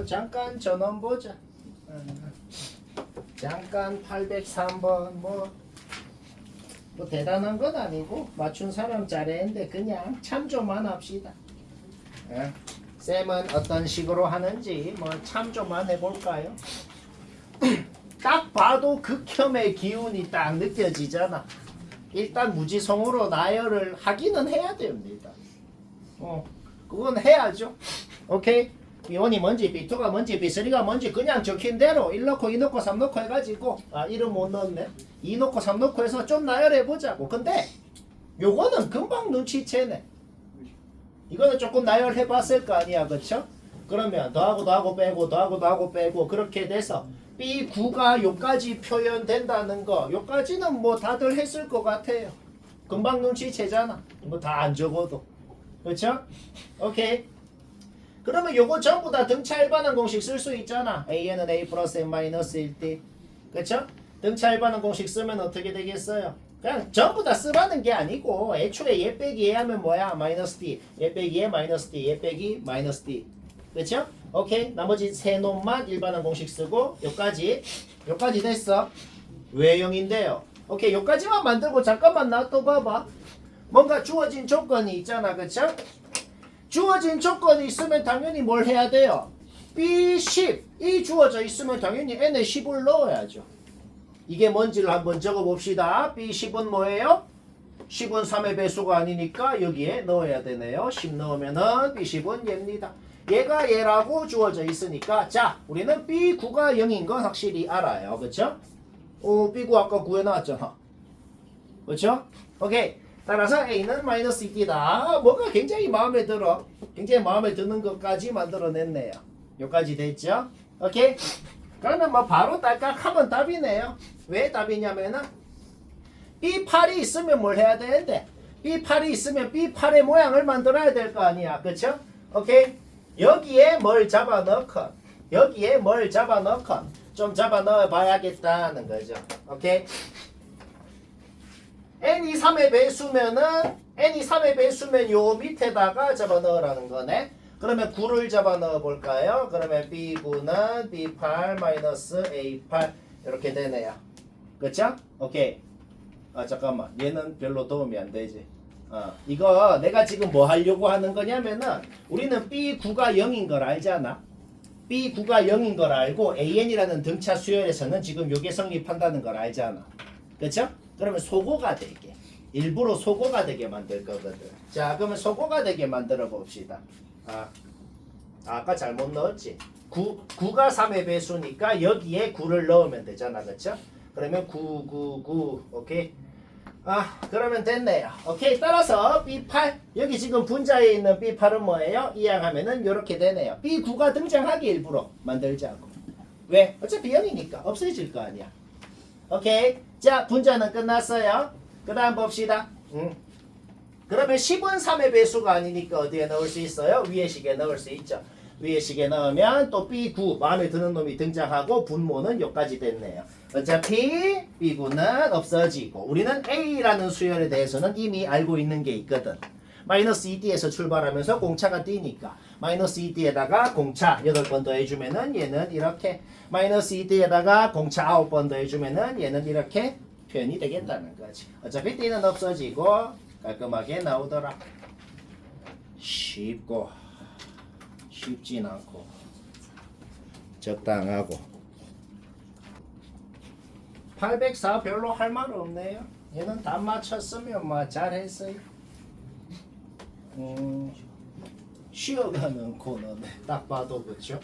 잠깐 전원 보자. 잠깐 803번 뭐 대단한 건 아니고 맞춘 사람 잘했는데 그냥 참조만 합시다. 쌤은 어떤 식으로 하는지 뭐 참조만 해볼까요? 딱 봐도 극혐의 기운이 딱 느껴지잖아. 일단 무지성으로 나열을 하기는 해야 됩니다. 그건 해야죠. 오케이? B1이 뭔지 B2가 뭔지 B3가 뭔지 그냥 적힌 대로 1 넣고 2 넣고 3 넣고 해가지고 이름 못 넣었네. 2 넣고 3 넣고 해서 좀 나열해보자고. 근데 요거는 금방 눈치채네. 이거는 조금 나열해봤을 거 아니야. 그쵸? 그러면 더하고 빼고 빼고 그렇게 돼서 B9가 요까지 표현된다는 거, 요까지는 뭐 다들 했을 것 같아요. 금방 눈치채잖아. 뭐 다 안 적어도. 그쵸? 오케이. 그러면 요거 전부 다 등차 일반항 공식 쓸 수 있잖아. A는 A 플러스 N 마이너스 1D. 그쵸? 등차 일반항 공식 쓰면 어떻게 되겠어요? 그냥 전부 다 쓰라는 게 아니고 애초에 얘 빼기 얘 하면 뭐야? 마이너스 D. 얘 빼기 얘 마이너스 D. 얘 빼기 마이너스 D. 그쵸? 오케이. 나머지 세 놈만 일반항 공식 쓰고 요까지 됐어. 왜 0인데요? 오케이. 요까지만 만들고 잠깐만 놔둬봐봐. 뭔가 주어진 조건이 있잖아. 그쵸? 주어진 조건이 있으면 당연히 뭘 해야 돼요? B10 이 주어져 있으면 당연히 N에 10을 넣어야죠. 이게 뭔지를 한번 적어봅시다. B10은 뭐예요? 10은 3의 배수가 아니니까 여기에 넣어야 되네요. 10 넣으면은 B10은 얘입니다. 얘가 얘라고 주어져 있으니까 자 우리는 B9가 0인 건 확실히 알아요. 그쵸? B9 아까 구해놨잖아. 그쵸? 오케이. 따라서 A는 마이너스 2D다. 뭐가 굉장히 마음에 들어. 굉장히 마음에 드는 것까지 만들어냈네요. 여기까지 됐죠? 오케이? 그러면 뭐 바로 딸깍 하면 답이네요. 왜 답이냐면은 B8이 있으면 뭘 해야 되는데 B8이 있으면 B8의 모양을 만들어야 될 거 아니야. 그쵸? 오케이? 여기에 뭘 잡아넣건 좀 잡아넣어 봐야겠다는 거죠. 오케이? n이 3의 배수면 요 밑에다가 잡아넣으라는 거네. 그러면 9를 잡아넣어 볼까요? 그러면 B9는 B8 마이너스 A8 이렇게 되네요. 그쵸? 오케이. 잠깐만. 얘는 별로 도움이 안 되지. 이거 내가 지금 뭐 하려고 하는 거냐면은 우리는 B9가 0인 걸 알잖아. B9가 0인 걸 알고 AN이라는 등차 수열에서는 지금 요게 성립한다는 걸 알잖아. 그쵸? 그러면 소고가 되게 일부러 소고가 되게 만들 거거든. 자 그러면 소고가 되게 만들어 봅시다. 아까 잘못 넣었지. 9가 3의 배수니까 여기에 9를 넣으면 되잖아. 그쵸? 그러면 9 오케이. 그러면 됐네요. 오케이. 따라서 B8 여기 지금 분자에 있는 B8은 뭐예요? 이항하면은 이렇게 되네요. B9가 등장하기 일부러 만들자고. 왜? 어차피 0이니까 없어질 거 아니야. 오케이. 자 분자는 끝났어요. 그 다음 봅시다. 그러면 10은 3의 배수가 아니니까 어디에 넣을 수 있어요? 위에 식에 넣을 수 있죠. 위에 식에 넣으면 또 B9 마음에 드는 놈이 등장하고 분모는 여기까지 됐네요. 어차피 B9는 없어지고 우리는 A라는 수열에 대해서는 이미 알고 있는 게 있거든. 마이너스 2D에서 출발하면서 공차가 뛰니까 마이너스 2D에다가 공차 8번 더해주면은 얘는 이렇게 마이너스 2D에다가 공차 9번 더해주면은 얘는 이렇게 표현이 되겠다는 거지. 어차피 D는 없어지고 깔끔하게 나오더라. 쉽고 쉽진 않고 적당하고 804 별로 할 말 없네요. 얘는 다 맞췄으면 뭐 잘했어요. 쉬어가는 코너네. 딱 봐도 그렇죠.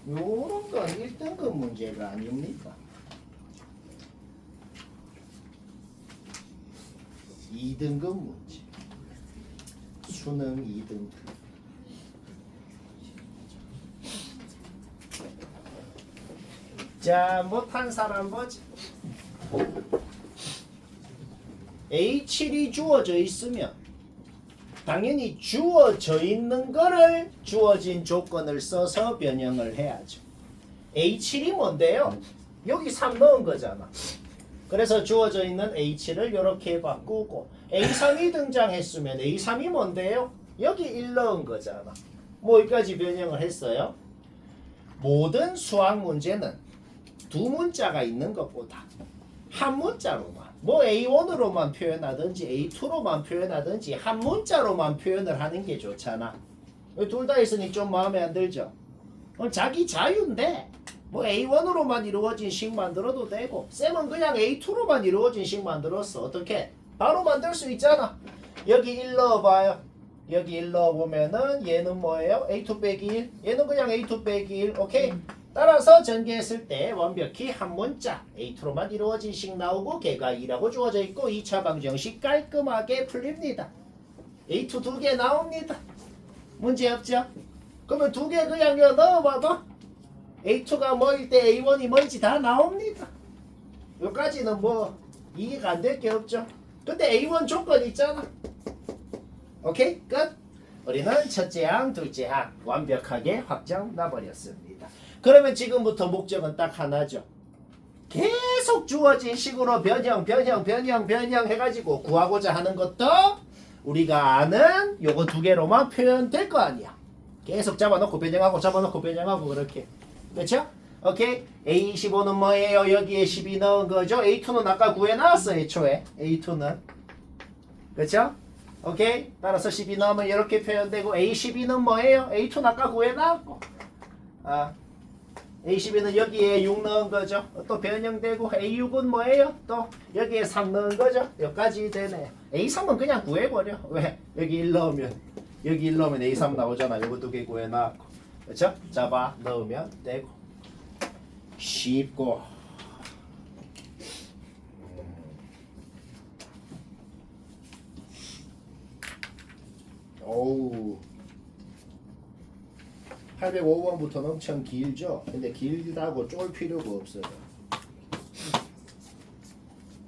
요런 건 1등급 문제가 아닙니다. 2등급 문제. 수능 2등급. 자, 못한 사람 보자. A7이 주어져 있으면 당연히 주어져 있는 거를 주어진 조건을 써서 변형을 해야죠. A7이 뭔데요? 여기 3 넣은 거잖아. 그래서 주어져 있는 A7을 이렇게 바꾸고 A3이 등장했으면 A3이 뭔데요? 여기 1 넣은 거잖아. 뭐 여기까지 변형을 했어요. 모든 수학 문제는 두 문자가 있는 것보다 한 문자로만 뭐 A1으로만 표현하든지 A2로만 표현하든지 한 문자로만 표현을 하는 게 좋잖아. 둘 다 있으니 좀 마음에 안 들죠? 자기 자유인데 뭐 A1으로만 이루어진 식 만들어도 되고 쌤은 그냥 A2로만 이루어진 식 만들었어. 어떻게? 바로 만들 수 있잖아. 여기 1 넣어봐요. 여기 1 넣어보면은 얘는 뭐예요? A2 빼기 1. 얘는 그냥 A2 빼기 1. 오케이? 따라서 전개했을 때 완벽히 한 문자 A2로만 이루어진 식 나오고 걔가 2라고 주어져 있고 2차 방정식 깔끔하게 풀립니다. A2 2개 나옵니다. 문제 없죠? 그러면 2개 그냥 여기 넣어봐봐. A2가 뭐일 때 A1이 뭔지 다 나옵니다. 여기까지는 뭐 이해가 안 될 게 없죠. 근데 A1 조건 있잖아. 오케이? 끝. 우리는 첫째 항, 둘째 항 완벽하게 확정 나버렸습니다. 그러면 지금부터 목적은 딱 하나죠. 계속 주어진 식으로 변형 해가지고 구하고자 하는 것도 우리가 아는 요거 2개로만 표현될 거 아니야. 계속 잡아놓고 변형하고 그렇게. 그렇죠? 오케이. A25는 뭐예요? 여기에 12 넣은 거죠. A2는 아까 구해놨어. 애초에 A2는. 그렇죠? 오케이. 따라서 12 넣으면 이렇게 표현되고 A12는 뭐예요? A2는 아까 구해놨고. A12는 여기에 6 넣은 거죠. 또 변형되고 A6은 뭐예요? 또 여기에 3 넣은 거죠. 여기까지 되네. A3은 그냥 구해버려. 왜? 여기 1 넣으면 A3 나오잖아. 요거 2개 구해놨고. 그렇죠? 잡아 넣으면 되고. 쉽고 오우 805번부터는 엄청 길죠? 근데 길다고 쫄 필요가 없어요.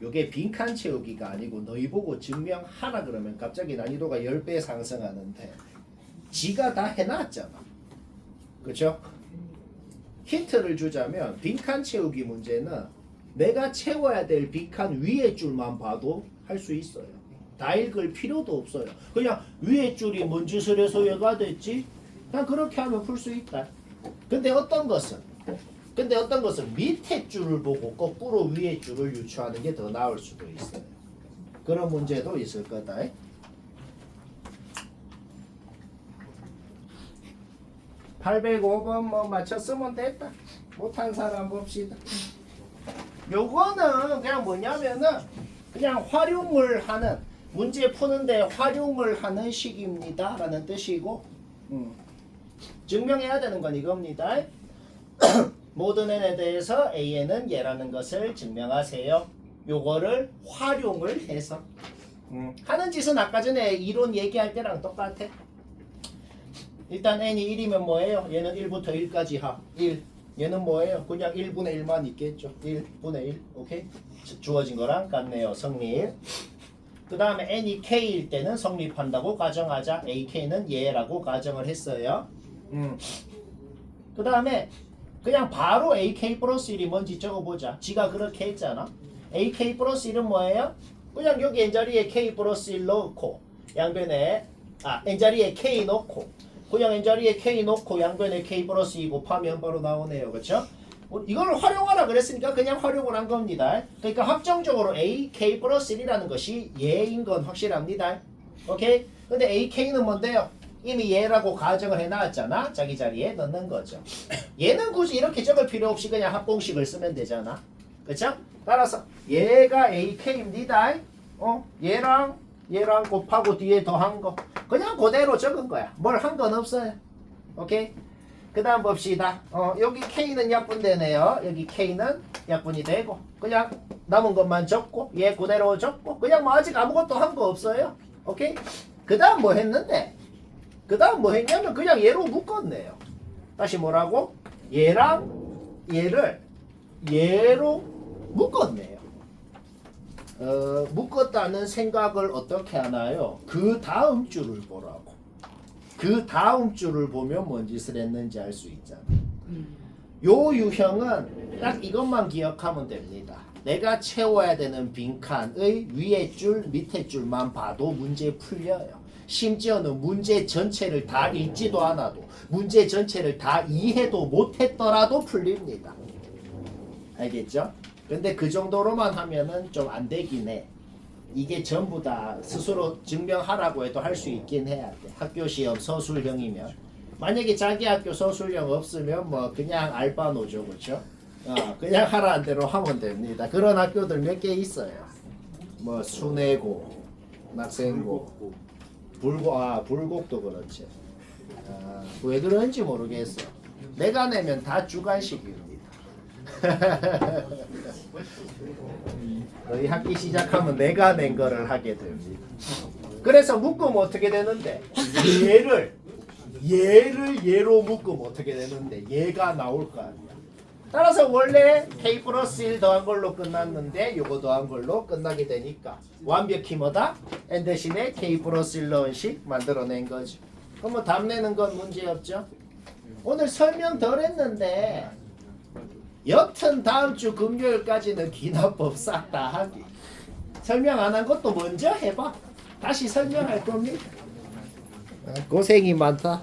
요게 빈칸 채우기가 아니고 너희 보고 증명하라 그러면 갑자기 난이도가 10배 상승하는데 지가 다 해놨잖아. 그쵸? 힌트를 주자면 빈칸 채우기 문제는 내가 채워야 될 빈칸 위에 줄만 봐도 할 수 있어요. 다 읽을 필요도 없어요. 그냥 위에 줄이 뭔 짓을 해서 얘가 됐지? 그냥 그렇게 하면 풀 수 있다. 근데 어떤 것은 밑에 줄을 보고 거꾸로 위에 줄을 유추하는 게 더 나을 수도 있어요. 그런 문제도 있을 거다. 805번 뭐 맞췄으면 됐다. 못한 사람 봅시다. 요거는 그냥 뭐냐면은 그냥 활용을 하는 문제 푸는데 활용을 하는 식입니다 라는 뜻이고 증명해야 되는 건 이겁니다. 모든 n에 대해서 an은 얘라는 것을 증명하세요. 요거를 활용을 해서 하는 짓은 아까 전에 이론 얘기할 때랑 똑같아. 일단 n이 1이면 뭐예요? 얘는 1부터 1까지 하 1. 얘는 뭐예요? 그냥 1분의 1만 있겠죠. 1분의 1. 오케이? 주어진 거랑 같네요. 성립. 그 다음에 n이 k일 때는 성립한다고 가정하자. ak는 얘라고 가정을 했어요. 그 다음에 그냥 바로 ak 플러스 1이 뭔지 적어보자. 지가 그렇게 했잖아. ak 플러스 1은 뭐예요? 그냥 여기 n자리에 k 플러스 1 넣고 양변에 n자리에 k 넣고 그냥 n자리에 k 넣고 양변에 k 플러스 2 곱하면 바로 나오네요. 그렇죠? 이걸 활용하라 그랬으니까 그냥 활용을 한 겁니다. 그러니까 확정적으로 a k 플러스 1이라는 것이 얘인 건 확실합니다. 오케이? 근데 a k는 뭔데요? 이미 얘라고 가정을 해놨잖아. 자기 자리에 넣는 거죠. 얘는 굳이 이렇게 적을 필요 없이 그냥 합공식을 쓰면 되잖아. 그렇죠? 따라서 얘가 ak입니다. 얘랑 곱하고 뒤에 더한 거 그냥 그대로 적은 거야. 뭘 한 건 없어요. 오케이? 그 다음 봅시다. 여기 k는 약분되네요. 여기 k는 약분이 되고 그냥 남은 것만 적고 얘 그대로 적고 그냥 뭐 아직 아무것도 한 거 없어요. 오케이? 그 다음 뭐 했는데? 그 다음 뭐 했냐면 그냥 얘로 묶었네요. 다시 뭐라고? 얘랑 얘를 얘로 묶었네요. 묶었다는 생각을 어떻게 하나요? 그 다음 줄을 보라고. 그 다음 줄을 보면 뭔 짓을 했는지 알 수 있잖아. 요 유형은 딱 이것만 기억하면 됩니다. 내가 채워야 되는 빈칸의 위에 줄, 밑에 줄만 봐도 문제 풀려요. 심지어는 문제 전체를 다 읽지도 않아도 문제 전체를 다 이해도 못했더라도 풀립니다. 알겠죠? 근데 그 정도로만 하면은 좀 안 되긴 해. 이게 전부 다 스스로 증명하라고 해도 할 수 있긴 해야 돼. 학교 시험 서술형이면. 만약에 자기 학교 서술형 없으면 뭐 그냥 알바노죠. 그렇죠? 그냥 하라는 대로 하면 됩니다. 그런 학교들 몇 개 있어요. 뭐 순회고, 낙생고, 불곡도 그렇지. 왜 그런지 모르겠어. 내가 내면 다 주관식입니다. 너희 학기 시작하면 내가 낸 거를 하게 됩니다. 그래서 묶으면 어떻게 되는데? 얘를 얘로 묶으면 어떻게 되는데? 얘가 나올 거 아니야. 따라서 원래 k 플러스 1 더한 걸로 끝났는데 요거 더한 걸로 끝나게 되니까 완벽히 뭐다? n 대신에 k 플러스 1 넣은 식 만들어낸 거죠. 그럼 뭐 답 내는 건 문제 없죠? 오늘 설명 덜 했는데 여튼 다음 주 금요일까지는 기납법 싹 다 하기. 설명 안 한 것도 먼저 해봐. 다시 설명할 겁니다. 고생이 많다.